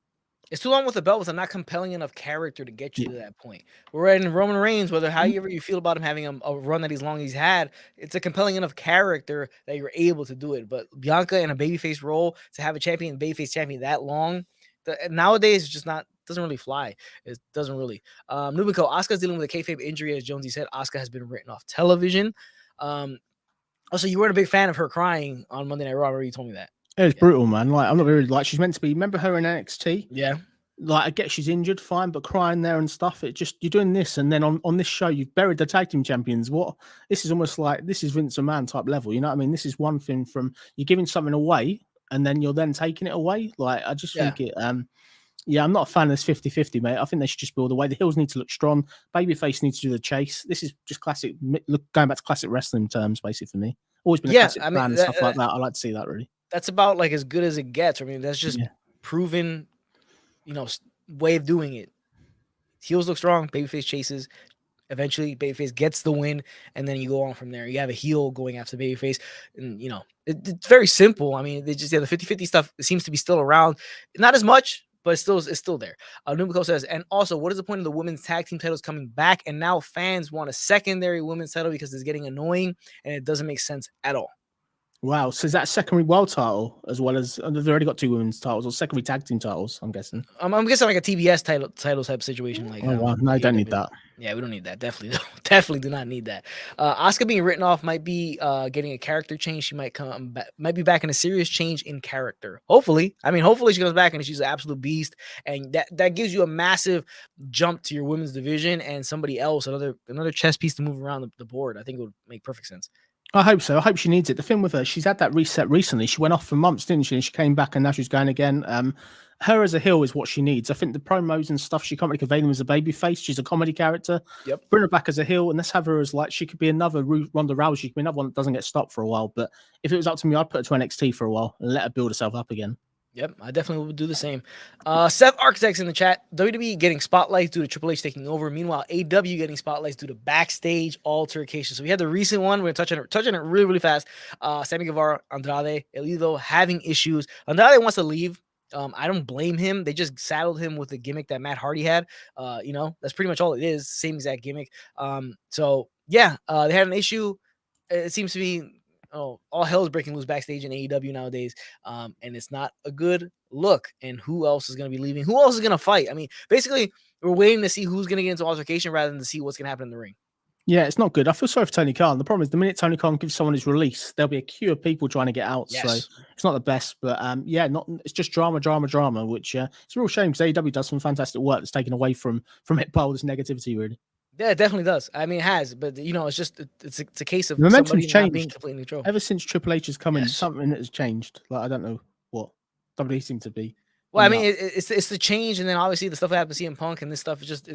It's too long with the belt with a not compelling enough character to get you to that point. We're in Roman Reigns, however you feel about him having a run that he's had, it's a compelling enough character that you're able to do it. But Bianca in a babyface role, to have a babyface champion that long, nowadays it's just not doesn't really fly. It doesn't really. Numiko, Asuka's dealing with a kayfabe injury, as Jonesy said. Asuka has been written off television. Also, you weren't a big fan of her crying on Monday Night Raw. You told me that.
It was brutal, man. Like, I'm not really like, she's meant to be. Remember her in NXT?
Yeah.
Like, I get she's injured, fine, but crying there and stuff. It just, you're doing this, and then on this show, you've buried the tag team champions. What? This is almost like, this is Vince McMahon type level. You know what I mean? This is one thing from, you're giving something away, and then you're then taking it away. Like, I just think it, yeah, I'm not a fan of this 50-50, mate. I think they should just build away. The heels need to look strong. Babyface needs to do the chase. This is just classic, going back to classic wrestling terms, basically, for me. Always been a classic fan and stuff like that. I like to see that, really.
That's about like as good as it gets. I mean, that's just proven, way of doing it. Heels look strong, babyface chases. Eventually, babyface gets the win, and then you go on from there. You have a heel going after babyface, and it's very simple. I mean, they just the 50-50 stuff seems to be still around, not as much, but it's still there. Numiko says, and also, what is the point of the women's tag team titles coming back? And now fans want a secondary women's title because it's getting annoying, and it doesn't make sense at all.
Wow. So is that a secondary world title as well as they've already got 2 women's titles or secondary tag team titles? I'm guessing.
I'm guessing like a TBS title type situation. Like,
oh wow, no, I don't need that.
Yeah, we don't need that. Definitely do not need that. Asuka being written off might be getting a character change. She might be back in a serious change in character. Hopefully she comes back and she's an absolute beast, and that gives you a massive jump to your women's division and somebody else, another chess piece to move around the board. I think it would make perfect sense.
I hope so. I hope she needs it. The thing with her, she's had that reset recently. She went off for months, didn't she? And she came back and now she's going again. Her as a heel is what she needs. I think the promos and stuff, she can't really convey them as a baby face. She's a comedy character.
Yep.
Bring her back as a heel and let's have her as like, she could be another Ronda Rousey. She could be another one that doesn't get stopped for a while. But if it was up to me, I'd put her to NXT for a while and let her build herself up again.
Yep, I definitely would do the same. Seth Architects in the chat. WWE getting spotlights due to Triple H taking over. Meanwhile, AW getting spotlights due to backstage altercation. So we had the recent one. We're going to touch on it really, really fast. Sammy Guevara, Andrade, Elido having issues. Andrade wants to leave. I don't blame him. They just saddled him with the gimmick that Matt Hardy had. That's pretty much all it is. Same exact gimmick. They had an issue. It seems to be all hell is breaking loose backstage in AEW nowadays. And it's not a good look. And who else is going to be leaving? Who else is going to fight? I mean, basically, we're waiting to see who's going to get into altercation rather than to see what's going to happen in the ring. Yeah,
it's not good. I feel sorry for Tony Khan. The problem is the minute Tony Khan gives someone his release, there'll be a queue of people trying to get out. Yes. So it's not the best, but it's just drama, which it's a real shame because AEW does some fantastic work that's taken away from it by all this negativity, really.
Yeah, it definitely does. I mean, it has, but it's just it's a case of
momentum's changed.
Not being completely neutral.
Ever since Triple H has come in, something that has changed. Like I don't know what WWE seemed to be.
Well, I mean, it's the change, and then obviously the stuff that happened to CM Punk and this stuff is just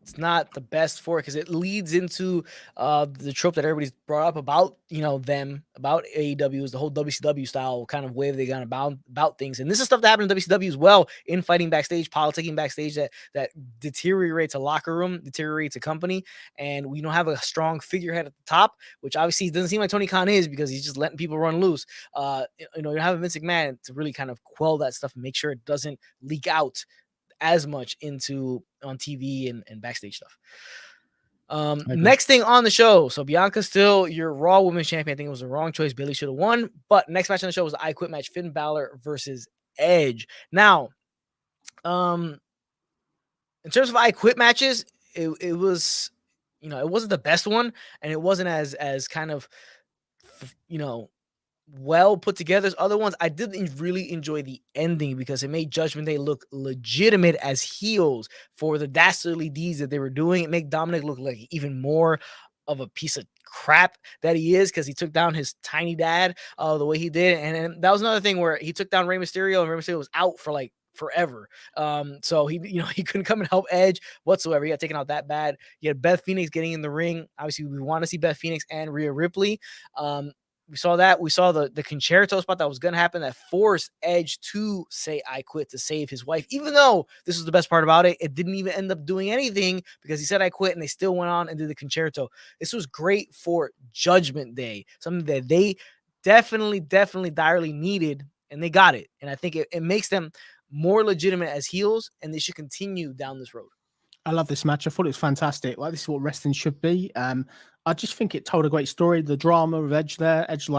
it's not the best for it because it leads into the trope that everybody's brought up about about AEW is the whole WCW style kind of way they got about things, and this is stuff that happened in WCW as well, in fighting backstage, politicking backstage that deteriorates a locker room, deteriorates a company, and we don't have a strong figurehead at the top, which obviously doesn't seem like Tony Khan is because he's just letting people run loose. You have a Vince McMahon to really kind of quell that stuff and make sure it doesn't leak out as much on TV and backstage stuff. Next thing on the show. So Bianca's still your Raw Women's Champion. I think it was the wrong choice. Bayley should have won. But next match on the show was the I Quit match. Finn Balor versus Edge. Now, in terms of I Quit matches, it was, it wasn't the best one, and it wasn't as kind of, well put together as other ones. I did really enjoy the ending because it made Judgment Day look legitimate as heels for the dastardly deeds that they were doing. It made Dominic look like even more of a piece of crap that he is because he took down his tiny dad the way he did. And that was another thing where he took down Rey Mysterio, and Rey Mysterio was out for like forever. So he couldn't come and help Edge whatsoever. He got taken out that bad. You had Beth Phoenix getting in the ring. Obviously, we want to see Beth Phoenix and Rhea Ripley. We saw that. We saw the concerto spot that was going to happen that forced Edge to say I quit to save his wife. Even though this was the best part about it, it didn't even end up doing anything because he said I quit and they still went on and did the concerto. This was great for Judgment Day, something that they definitely direly needed, and they got it. And I think it makes them more legitimate as heels, and they should continue down this road.
I love this match. I thought it was fantastic. Like, this is what wrestling should be. I just think it told a great story. The drama of Edge there. Edge,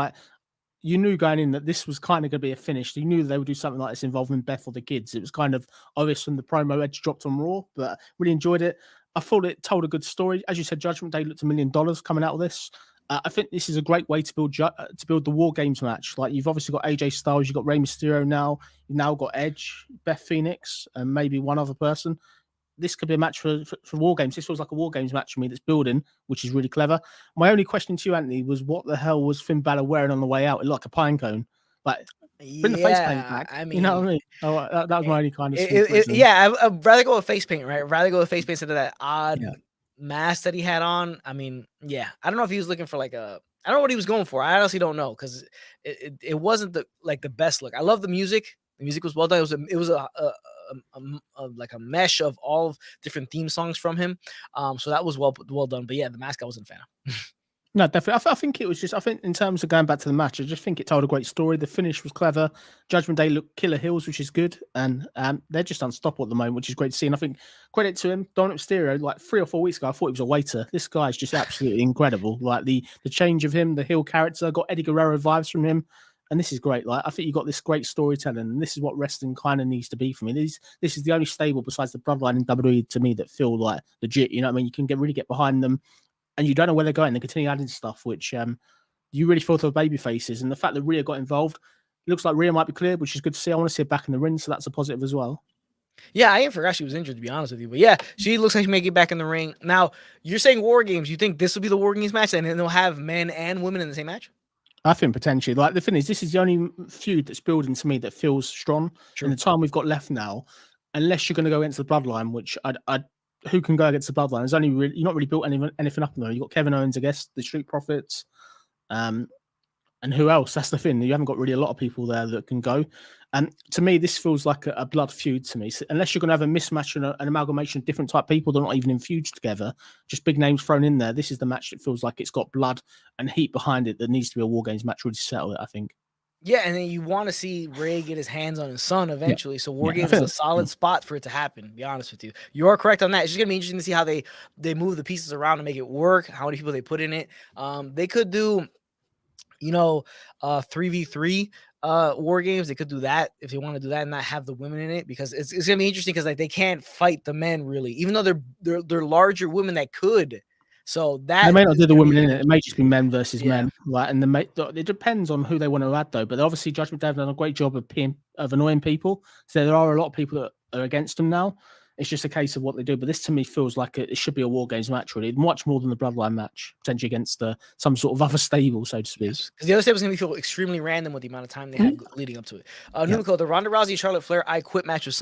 you knew going in that this was kind of going to be a finish. You knew they would do something like this involving Beth or the kids. It was kind of obvious from the promo Edge dropped on Raw, but really enjoyed it. I thought it told a good story. As you said, Judgment Day looked $1 million coming out of this. I think this is a great way to build the War Games match. Like, you've obviously got AJ Styles, you've got Rey Mysterio now, you've now got Edge, Beth Phoenix, and maybe one other person. This could be a match for War Games. This feels like a War Games match for me that's building, which is really clever. My only question to you, Anthony, was what the hell was Finn Balor wearing on the way out? It looked like a pine cone. Like, bring the face paint back. I mean, you know what I mean? Oh, that was my only kind of
I'd rather go with face paint, right? I'd rather go with face paint instead of that odd mask that he had on. I mean, I don't know if he was looking for like I don't know what he was going for. I honestly don't know, because it wasn't the best look. I love the music. The music was well done. It was like a mesh of all of different theme songs from him. So that was well done. But yeah, the mask I wasn't a fan of.
No, definitely. I think it was just, I think in terms of going back to the match, I just think it told a great story. The finish was clever. Judgment Day looked killer heels, which is good. And they're just unstoppable at the moment, which is great to see. And I think credit to him, Dominic Mysterio, like 3 or 4 weeks ago, I thought he was a waiter. This guy is just absolutely incredible. Like the change of him, the heel character, got Eddie Guerrero vibes from him. And this is great. Like, I think you got this great storytelling, and this is what wrestling kind of needs to be for me. This is the only stable besides the Bloodline in WWE to me that feel like legit. You know what I mean? You can really get behind them, and you don't know where they're going. They continue adding stuff, which you really feel for baby faces. And the fact that Rhea got involved, it looks like Rhea might be cleared, which is good to see. I want to see her back in the ring, so that's a positive as well.
Yeah, I even forgot she was injured, to be honest with you. But yeah, she looks like she may get back in the ring. Now, you're saying War Games. You think this will be the War Games match, and then they'll have men and women in the same match?
I think potentially. Like, the thing is, this is the only feud that's building to me that feels strong.
True.
In the time we've got left now, unless you're going to go against the Bloodline, which who can go against the Bloodline? There's only you're not really built anything up in there. You've got Kevin Owens, I guess, the Street Profits, and who else? That's the thing. You haven't got really a lot of people there that can go. And to me, this feels like a blood feud to me. So unless you're going to have a mismatch and an amalgamation of different type people, they're not even in feuds together, just big names thrown in there. This is the match that feels like it's got blood and heat behind it that needs to be a War Games match really to settle it, I think.
Yeah, and then you want to see Ray get his hands on his son eventually. Yeah. So War Games is a solid spot for it to happen, to be honest with you. You are correct on that. It's just going to be interesting to see how they move the pieces around to make it work, how many people they put in it. They could do, 3v3 War Games. They could do that if they want to do that and not have the women in it, because it's going to be interesting, because like they can't fight the men really, even though they're larger women that could. So that
they may not do the women in it. It may just be men versus men, right? And it depends on who they want to add, though. But obviously, Judgment Day have done a great job of annoying people. So there are a lot of people that are against them now. It's just a case of what they do. But this to me feels like it should be a War Games match, really, much more than the Bloodline match, potentially against some sort of other stable, so to speak.
Because the other stable is going to feel extremely random with the amount of time they had leading up to it. Numiko, the Ronda Rousey Charlotte Flair I Quit match was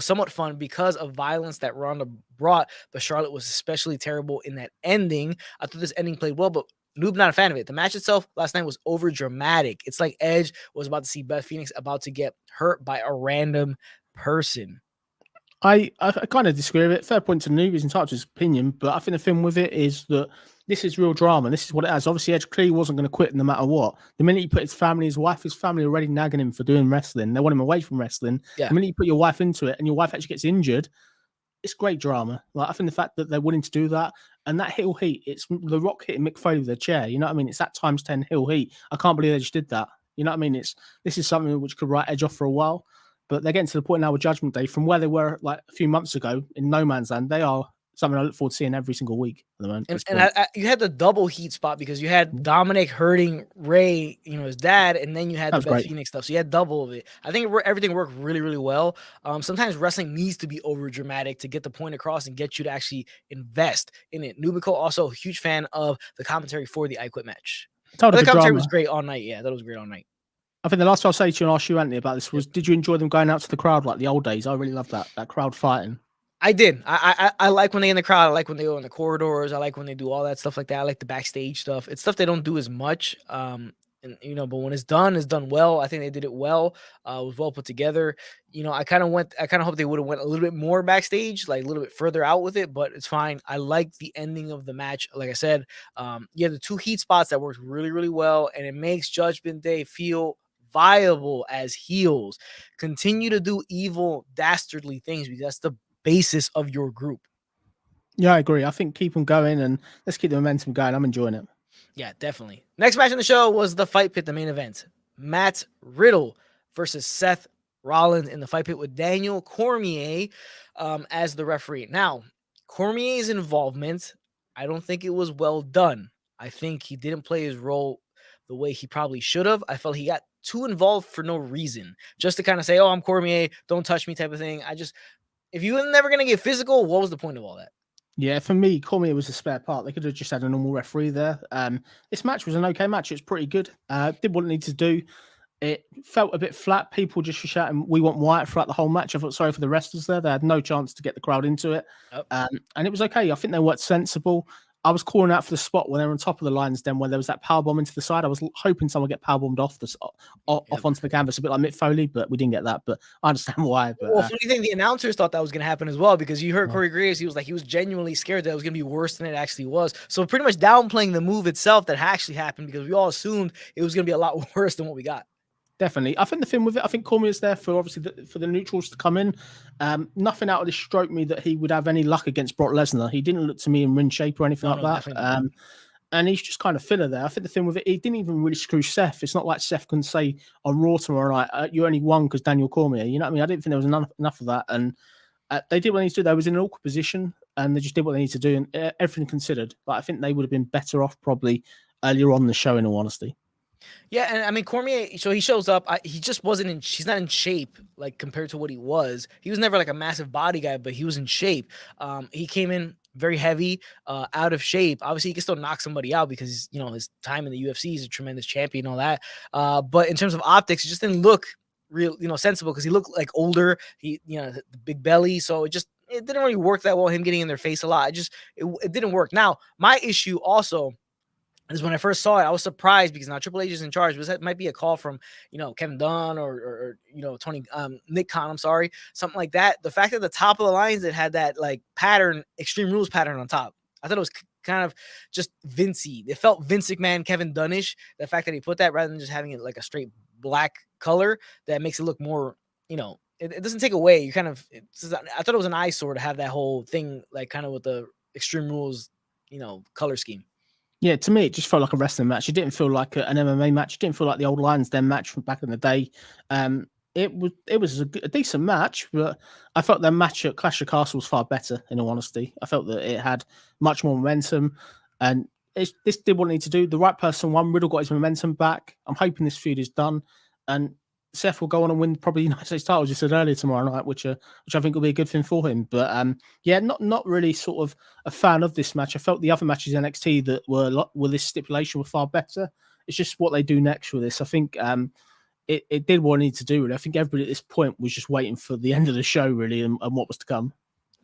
somewhat fun because of violence that Ronda brought, but Charlotte was especially terrible in that ending. I thought this ending played well, but Noob not a fan of it. The match itself last night was over dramatic. It's like Edge was about to see Beth Phoenix about to get hurt by a random person.
I kind of disagree with it. Fair point to Noob, he's entitled to his opinion, but I think the thing with it is that this is real drama. This is what it has. Obviously, Edge clearly wasn't going to quit no matter what. The minute you put his family already nagging him for doing wrestling. They want him away from wrestling. Yeah. The minute you put your wife into it and your wife actually gets injured, it's great drama. Like, I think the fact that they're willing to do that, and that heel heat, it's The Rock hitting Mick Foley with a chair. You know what I mean? It's that times 10 heel heat. I can't believe they just did that. You know what I mean? This is something which could write Edge off for a while. But they're getting to the point now with Judgment Day, from where they were like a few months ago in no man's land. They are something I look forward to seeing every single week at the moment.
And you had the double heat spot, because you had Dominic hurting Ray, his dad, and then you had the Beth Phoenix stuff. So you had double of it. I think everything worked really, really well. Sometimes wrestling needs to be over dramatic to get the point across and get you to actually invest in it. Numiko, also a huge fan of the commentary for the I Quit match. The commentary was great all night. Yeah, that was great all night.
I think the last thing I'll say to you and ask you, Anthony, about this was, did you enjoy them going out to the crowd like the old days? I really love that crowd fighting.
I did. I like when they in the crowd. I like when they go in the corridors. I like when they do all that stuff like that. I like the backstage stuff. It's stuff they don't do as much. But when it's done well. I think they did it well. It was well put together. I kind of hope they would have went a little bit more backstage, like a little bit further out with it, but it's fine. I like the ending of the match. Like I said, the 2 heat spots that worked really, really well, and it makes Judgment Day feel viable as heels. Continue to do evil, dastardly things, because that's the basis of your group.
Yeah, I agree. I think keep them going, and let's keep the momentum going. I'm enjoying it.
Yeah, definitely. Next match on the show was the Fight Pit, the main event. Matt Riddle versus Seth Rollins in the fight pit with Daniel Cormier as the referee. Now, Cormier's involvement, I don't think it was well done. I think he didn't play his role the way he probably should have. I felt he got too involved for no reason, just to kind of say, "Oh, I'm Cormier, don't touch me," type of thing. If you were never gonna get physical, what was the point of all that?
Yeah, for me, Cormier was a spare part. They could have just had a normal referee there. This match was an okay match. It was pretty good. Did what it needed to do. It felt a bit flat. People just were shouting, "We want Wyatt" throughout the whole match. I felt sorry for the wrestlers there. They had no chance to get the crowd into it.
Yep.
And it was okay. I think they worked sensible. I was calling out for the spot when they were on top of the lines. Then when there was that power bomb into the side, I was hoping someone would get power bombed off onto the canvas, a bit like Mick Foley, but we didn't get that. But I understand why. But,
well, funny thing, the announcers thought that was going to happen as well, because you heard Corey Graves. He was genuinely scared that it was going to be worse than it actually was. So pretty much downplaying the move itself that actually happened, because we all assumed it was going to be a lot worse than what we got.
Definitely. I think the thing with it, I think Cormier's there for obviously for the neutrals to come in. Nothing out of this struck me that he would have any luck against Brock Lesnar. He didn't look to me in ring shape or anything like that. And he's just kind of filler there. I think the thing with it, he didn't even really screw Seth. It's not like Seth can say on Raw tomorrow night, you only won because Daniel Cormier. You know what I mean? I didn't think there was enough of that. And they did what they needed to do. They was in an awkward position and they just did what they needed to do. And everything considered, but I think they would have been better off probably earlier on in the show, in all honesty.
Yeah, and I mean Cormier. So he shows up. He just wasn't in. He's not in shape like compared to what he was. He was never like a massive body guy, but he was in shape. He came in very heavy, out of shape. Obviously, he can still knock somebody out because his time in the UFC, he's a tremendous champion, and all that. But in terms of optics, it just didn't look real, sensible, because he looked like older. He, the big belly, so it didn't really work that well. Him getting in their face a lot, it didn't work. Now, my issue also is when I first saw it, I was surprised because now Triple H is in charge. That might be a call from, Kevin Dunn or Tony, Nick Khan, I'm sorry, something like that. The fact that the top of the lines that had that like pattern, Extreme Rules pattern on top, I thought it was kind of just Vincey. It felt Vince McMahon, Kevin Dunnish. The fact that he put that rather than just having it like a straight black color, that makes it look more, it doesn't take away. I thought it was an eyesore to have that whole thing like kind of with the Extreme Rules, color scheme.
Yeah, to me, it just felt like a wrestling match. It didn't feel like an MMA match. It didn't feel like the old Lions Den match from back in the day. It was a decent match, but I felt their match at Clash of Castles was far better, in all honesty. I felt that it had much more momentum, and this did what it needed to do. The right person won. Riddle got his momentum back. I'm hoping this feud is done, and Seth will go on and win probably the United States title, as you said earlier, tomorrow night, which I think will be a good thing for him. But yeah, not really sort of a fan of this match. I felt the other matches in NXT that were this stipulation were far better. It's just what they do next with this. I think it did what it needed to do. Really. I think everybody at this point was just waiting for the end of the show, really, and what was to come.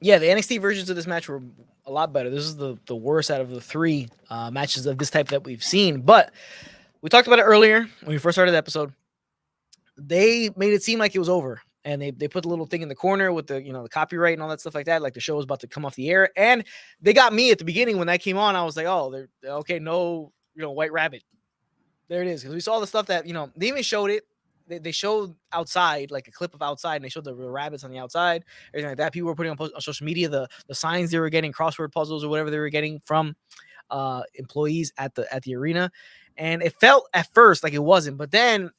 Yeah, the NXT versions of this match were a lot better. This is the worst out of the three matches of this type that we've seen. But we talked about it earlier when we first started the episode. They made it seem like it was over, and they put the little thing in the corner with the the copyright and all that stuff like that, like the show was about to come off the air. And they got me at the beginning when that came on. I was like, oh, they're okay, no, White Rabbit. There it is, because we saw the stuff that they even showed it. They showed outside, like a clip of outside, and they showed the rabbits on the outside, everything like that. People were putting on social media the signs they were getting, crossword puzzles or whatever they were getting from employees at the arena, and it felt at first like it wasn't, but then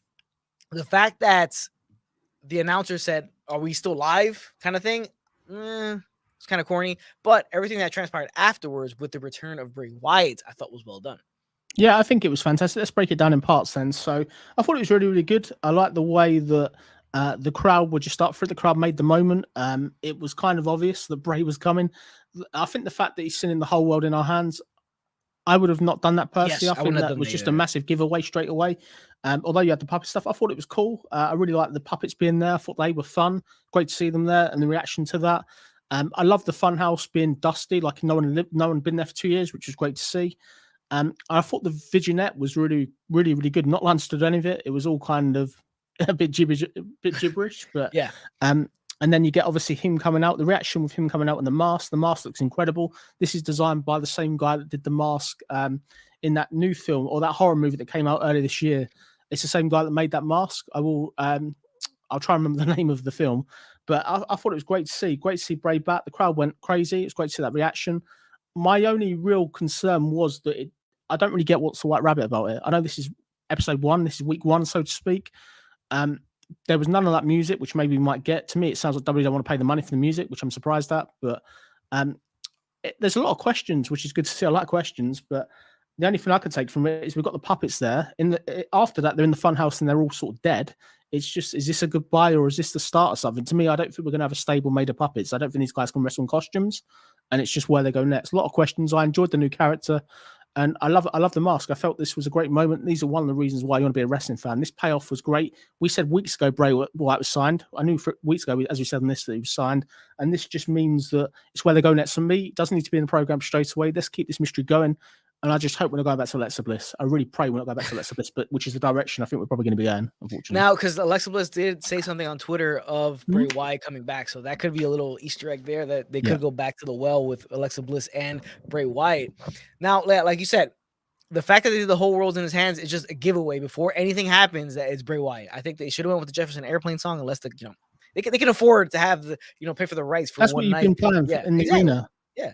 the fact that the announcer said, "Are we still live?" kind of thing, it's kind of corny. But everything that transpired afterwards with the return of Bray Wyatt, I thought was well done.
Yeah, I think it was fantastic. Let's break it down in parts then. So I thought it was really, really good. I like the way that the crowd would just up for it. The crowd made the moment. It was kind of obvious that Bray was coming. I think the fact that he's sending the whole world in our hands, I would have not done that personally.
Yes,
I think that was just a massive giveaway straight away. Although you had the puppet stuff, I thought it was cool. I really liked the puppets being there. I thought they were fun. Great to see them there and the reaction to that. I love the funhouse being dusty, like no one had been there for 2 years, which was great to see. I thought the vignette was really, really, really good. Not understood any of it. It was all kind of a bit gibberish, but
yeah.
And then you get obviously him coming out. The reaction with him coming out in the mask. The mask looks incredible. This is designed by the same guy that did the mask in that new film or that horror movie that came out earlier this year. It's the same guy that made that mask. I'll try and remember the name of the film, but I thought it was great to see. Great to see Bray back. The crowd went crazy. It's great to see that reaction. My only real concern was that I don't really get what's the White Rabbit about it. I know this is episode 1. This is week 1, so to speak. There was none of that music, which maybe we might get. To me, it sounds like WWE don't want to pay the money for the music, which I'm surprised at. But there's a lot of questions, which is good to see. I like questions, but the only thing I can take from it is we've got the puppets there. After that, they're in the funhouse and they're all sort of dead. It's just, is this a goodbye or is this the start of something? To me, I don't think we're going to have a stable made of puppets. I don't think these guys can wrestle in costumes, and it's just where they go next. A lot of questions. I enjoyed the new character, and I love the mask. I felt this was a great moment. These are one of the reasons why you want to be a wrestling fan. This payoff was great. We said weeks ago Bray Wyatt was signed. I knew weeks ago, as we said on this, that he was signed, and this just means that it's where they go next. For me, it doesn't need to be in the program straight away. Let's keep this mystery going. And I just hope we're not going back to Alexa Bliss. I really pray we're not going back to Alexa Bliss, but which is the direction I think we're probably going to be going, unfortunately.
Now, because Alexa Bliss did say something on Twitter of Bray Wyatt coming back, so that could be a little Easter egg there that they could go back to the well with Alexa Bliss and Bray Wyatt. Now, like you said, the fact that the whole world's in his hands is just a giveaway before anything happens that it's Bray Wyatt. I think they should have went with the Jefferson Airplane song, unless they can afford to have the pay for the rights for
that's
one
what
night.
you've been planning in the arena.
Yeah,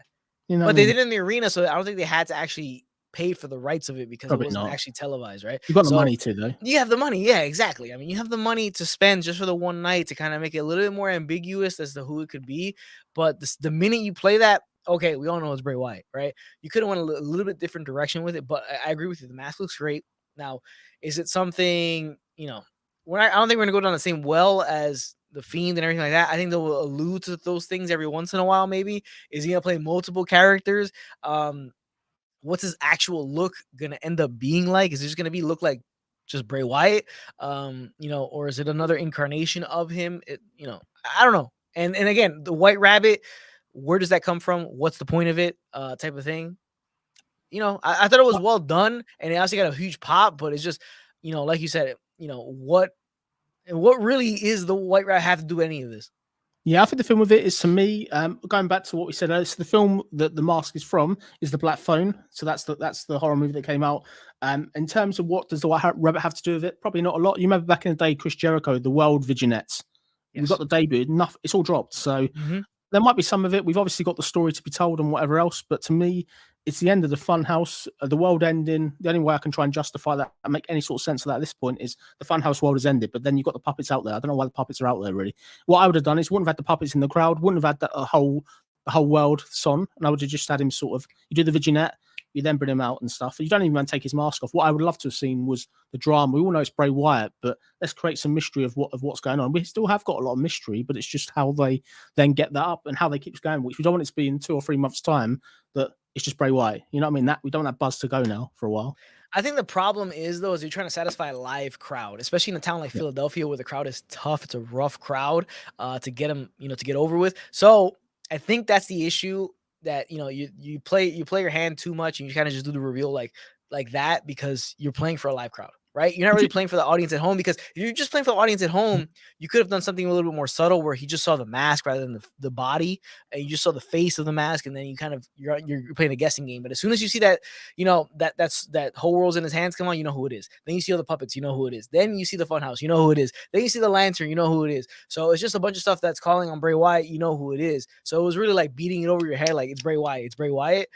but
they did it in the arena, so I don't think they had to actually pay for the rights of it because probably it wasn't actually televised, right?
You got the money too, though.
You have the money, yeah, exactly. I mean, you have the money to spend just for the one night to kind of make it a little bit more ambiguous as to who it could be. But the minute you play that, okay, we all know it's Bray Wyatt, right? You could have went a little bit different direction with it, but I agree with you. The mask looks great. Now, is it something I don't think we're gonna go down the same well as the Fiend and everything like that. I think they'll allude to those things every once in a while. Maybe is he gonna play multiple characters? What's his actual look gonna end up being like? Is it just gonna look like just Bray Wyatt? Or is it another incarnation of him? I don't know. And again, the White Rabbit, where does that come from? What's the point of it? Type of thing. I thought it was well done, and it also got a huge pop. But it's just, like you said, what really is the White Rabbit have to do with any of this?
Yeah, I think the film with it is, to me, going back to what we said earlier, so the film that the mask is from is The Black Phone. So that's the horror movie that came out. In terms of what does the White Rabbit have to do with it? Probably not a lot. You remember back in the day, Chris Jericho, the World Vignettes. Yes. We've got the debut. It's all dropped. So there might be some of it. We've obviously got the story to be told and whatever else. But to me, it's the end of the Funhouse, the world ending. The only way I can try and justify that and make any sort of sense of that at this point is the Funhouse world has ended, but then you've got the puppets out there. I don't know why the puppets are out there, really. What I would have done is wouldn't have had the puppets in the crowd, wouldn't have had the whole world son, and I would have just had him sort of, you do the vignette, you then bring him out and stuff. You don't even take his mask off. What I would love to have seen was the drama. We all know it's Bray Wyatt, but let's create some mystery of what's going on. We still have got a lot of mystery, but it's just how they then get that up and how they keep going, which we don't want it to be in 2 or 3 months' time that it's just Bray Wyatt. You know what I mean? That we don't have buzz to go now for a while.
I think the problem is, though, is you're trying to satisfy a live crowd, especially in a town like Philadelphia where the crowd is tough. It's a rough crowd to get them, to get over with. So I think that's the issue, that you play your hand too much and you kind of just do the reveal like that because you're playing for a live crowd. Right? You're not really playing for the audience at home, because if you're just playing for the audience at home, you could have done something a little bit more subtle where he just saw the mask rather than the body, and you just saw the face of the mask, and then you kind of you're playing a guessing game. But as soon as you see that, that whole world's in his hands, come on, you know who it is. Then you see all the puppets, you know who it is. Then you see the funhouse, you know who it is. Then you see the lantern, you know who it is. So it's just a bunch of stuff that's calling on Bray Wyatt, you know who it is. So it was really like beating it over your head, like it's Bray Wyatt,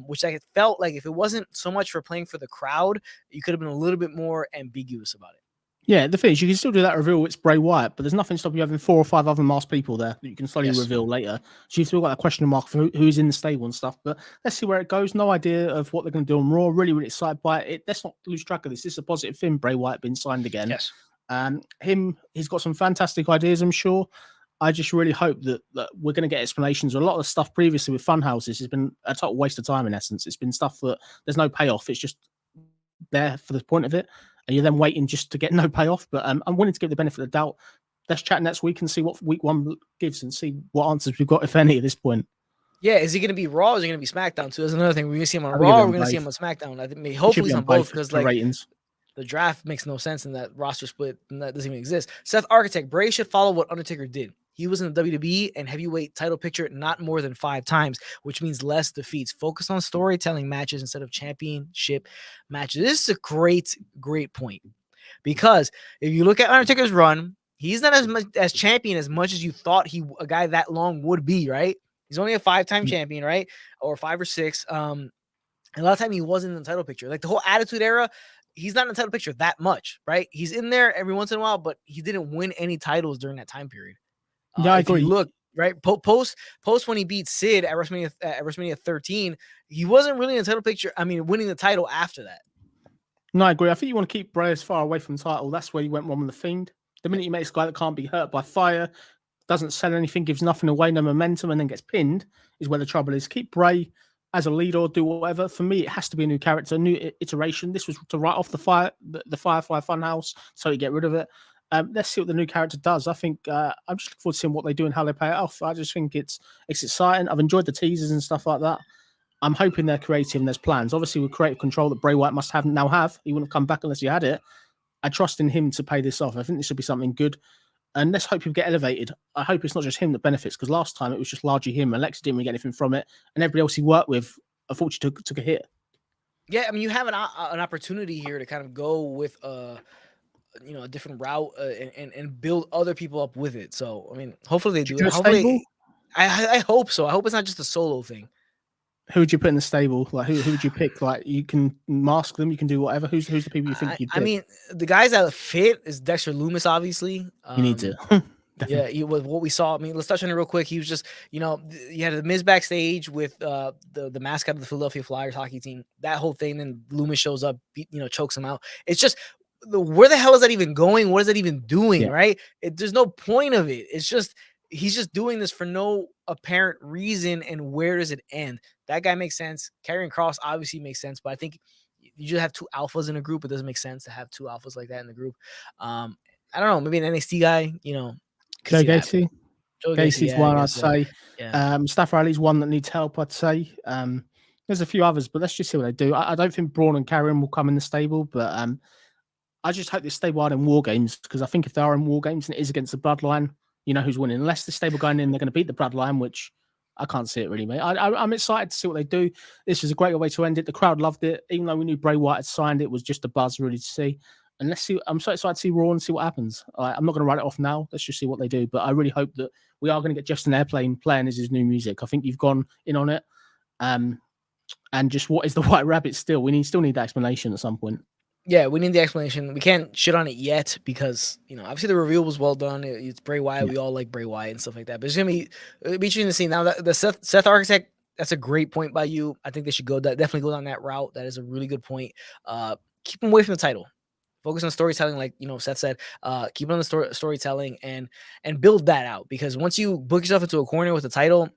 which I felt like if it wasn't so much for playing for the crowd, you could have been a little bit more ambiguous about it.
Yeah, the thing is, you can still do that reveal, it's Bray Wyatt, but there's nothing stopping you having 4 or 5 other masked people there that you can slowly reveal later. So you've still got that question mark for who's in the stable and stuff. But let's see where it goes. No idea of what they're going to do on Raw. Really, really excited by it. Let's not lose track of this. This is a positive thing, Bray Wyatt being signed again.
Yes.
He's got some fantastic ideas, I'm sure. I just really hope that we're going to get explanations. A lot of the stuff previously with Funhouses has been a total waste of time, in essence. It's been stuff that there's no payoff. It's just there for the point of it, and you're then waiting just to get no payoff. But I'm willing to give the benefit of the doubt. Let's chat next week and see what week 1 gives and see what answers we've got, if any, at this point.
Yeah, is he going to be Raw or is he going to be SmackDown too? That's another thing. We're going to see him on Raw or we're going to see him on SmackDown. I think hopefully he's on both, because like
ratings.
The draft makes no sense in that roster split, and that doesn't even exist. Seth Architect, Bray should follow what Undertaker did. He was in the WWE and heavyweight title picture not more than 5 times, which means less defeats. Focus on storytelling matches instead of championship matches. This is a great, great point, because if you look at Undertaker's run, he's not as much as champion as much as you thought a guy that long would be, right? He's only a 5-time champion, right? Or 5 or 6. A lot of time he wasn't in the title picture. Like the whole Attitude Era, he's not in the title picture that much, right? He's in there every once in a while, but he didn't win any titles during that time period.
Yeah, I
if you
agree.
look, right, post when he beat Sid at WrestleMania 13, he wasn't really in the title picture. I mean, winning the title after that.
No, I agree. I think you want to keep Bray as far away from the title. That's where you went wrong with the Fiend. The minute you make this guy that can't be hurt by fire, doesn't sell anything, gives nothing away, no momentum, and then gets pinned, is where the trouble is. Keep Bray as a leader or do whatever. For me, it has to be a new character, a new iteration. This was to write off the Firefly Funhouse, so you get rid of it. Let's see what the new character does. I think I'm just looking forward to seeing what they do and how they pay it off. I just think it's exciting. I've enjoyed the teasers and stuff like that. I'm hoping they're creative and there's plans. Obviously, with creative control that Bray Wyatt must have. He wouldn't have come back unless he had it. I trust in him to pay this off. I think this should be something good. And let's hope he'll get elevated. I hope it's not just him that benefits, because last time it was just largely him. Alexa didn't really get anything from it. And everybody else he worked with, unfortunately, took a hit.
Yeah, I mean, you have an opportunity here to kind of go with a different route and build other people up with it. So, I mean, hopefully they do it. Hopefully, I hope so. I hope it's not just a solo thing.
Who would you put in the stable? Like, who would you pick? Like, you can mask them, you can do whatever. Who's the people you think you'd pick?
I mean, the guys that fit is Dexter Lumis, obviously.
You need to.
Yeah, with what we saw. I mean, let's touch on it real quick. He was just, you had the Miz backstage with the mascot of the Philadelphia Flyers hockey team. That whole thing. Then Loomis shows up, chokes him out. It's just, where the hell is that even going? What is that even doing? Yeah. Right? There's no point of it. It's just, he's just doing this for no apparent reason. And where does it end? That guy makes sense. Karrion Kross obviously makes sense, but I think you just have two alphas in a group. It doesn't make sense to have two alphas like that in the group. I don't know. Maybe an NXT guy,
Joe Gacy. Gacy's one, I'd say.
Yeah.
Staff Riley's one that needs help, I'd say. There's a few others, but let's just see what they do. I don't think Braun and Carrion will come in the stable, but I just hope they stay wide in War Games, because I think if they are in War Games and it is against the Bloodline, you know who's winning. Unless the stable going in, they're going to beat the Bloodline, which I can't see it really, mate. I'm excited to see what they do. This is a great way to end it. The crowd loved it. Even though we knew Bray Wyatt had signed, it was just a buzz really to see. And let's see. I'm so excited to see Raw and see what happens. I'm not going to write it off now. Let's just see what they do. But I really hope that we are going to get Justin Airplane playing as his new music. I think you've gone in on it. And just what is the White Rabbit still? We still need that explanation at some point.
Yeah, we need the explanation. We can't shit on it yet because, obviously the reveal was well done. It's Bray Wyatt. Yeah. We all like Bray Wyatt and stuff like that. But it'll be interesting to see. Now, the Seth Architect, that's a great point by you. I think they should definitely go down that route. That is a really good point. Keep him away from the title. Focus on storytelling, like Seth said. Keep it on the storytelling and build that out, because once you book yourself into a corner with a title,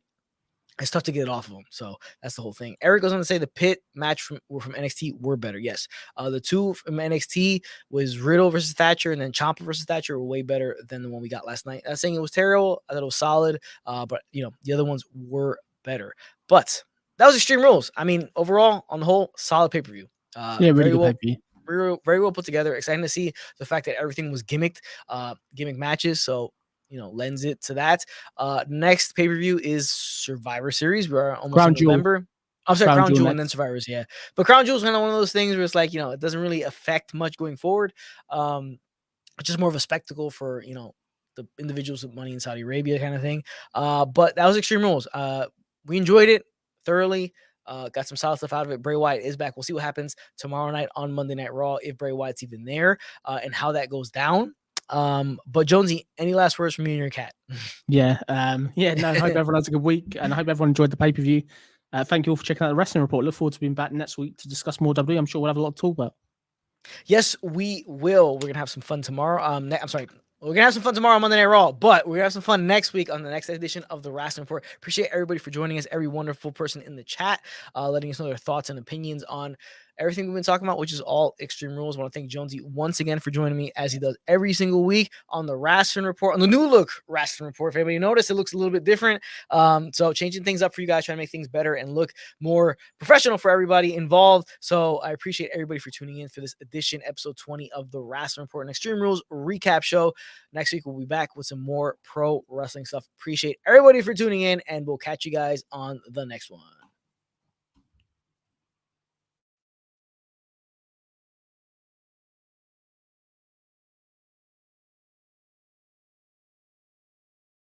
it's tough to get it off of them. So that's the whole thing. Eric goes on to say the pit match from NXT were better. Yes. The two from NXT was Riddle versus Thatcher, and then Ciampa versus Thatcher were way better than the one we got last night. I'm not saying it was terrible. I thought it was solid. But the other ones were better. But that was Extreme Rules. I mean, overall, on the whole, solid pay-per-view.
Really good pay-per-view.
Very well put together. Exciting to see the fact that everything was gimmick matches. So, lends it to that. Next pay-per-view is Survivor Series. We're almost in November. I'm sorry, Crown Jewel and then Survivors, yeah. But Crown Jewel is kind of one of those things where it's like, it doesn't really affect much going forward. It's just more of a spectacle for, the individuals with money in Saudi Arabia kind of thing. But that was Extreme Rules. We enjoyed it thoroughly. Got some solid stuff out of it. Bray Wyatt is back. We'll see what happens tomorrow night on Monday Night Raw, if Bray Wyatt's even there, and how that goes down. But Jonesy, any last words from you and your cat?
No, I hope everyone has a good week, and I hope everyone enjoyed the pay-per-view. Thank you all for checking out the Wrestling Report. Look forward to being back next week to discuss more WWE. I'm sure we'll have a lot to talk about.
Yes, we will. We're going to have some fun tomorrow. We're going to have some fun tomorrow on Monday Night Raw, but we're going to have some fun next week on the next edition of the Rasslin Report. Appreciate everybody for joining us, every wonderful person in the chat, letting us know their thoughts and opinions on everything we've been talking about, which is all Extreme Rules. I want to thank Jonesy once again for joining me, as he does every single week on the Rasslin Report, on the new look Rasslin Report. If anybody noticed, it looks a little bit different. So changing things up for you guys, trying to make things better and look more professional for everybody involved. So I appreciate everybody for tuning in for this edition, episode 20 of the Rasslin Report and Extreme Rules recap show. Next week, we'll be back with some more pro wrestling stuff. Appreciate everybody for tuning in, and we'll catch you guys on the next one.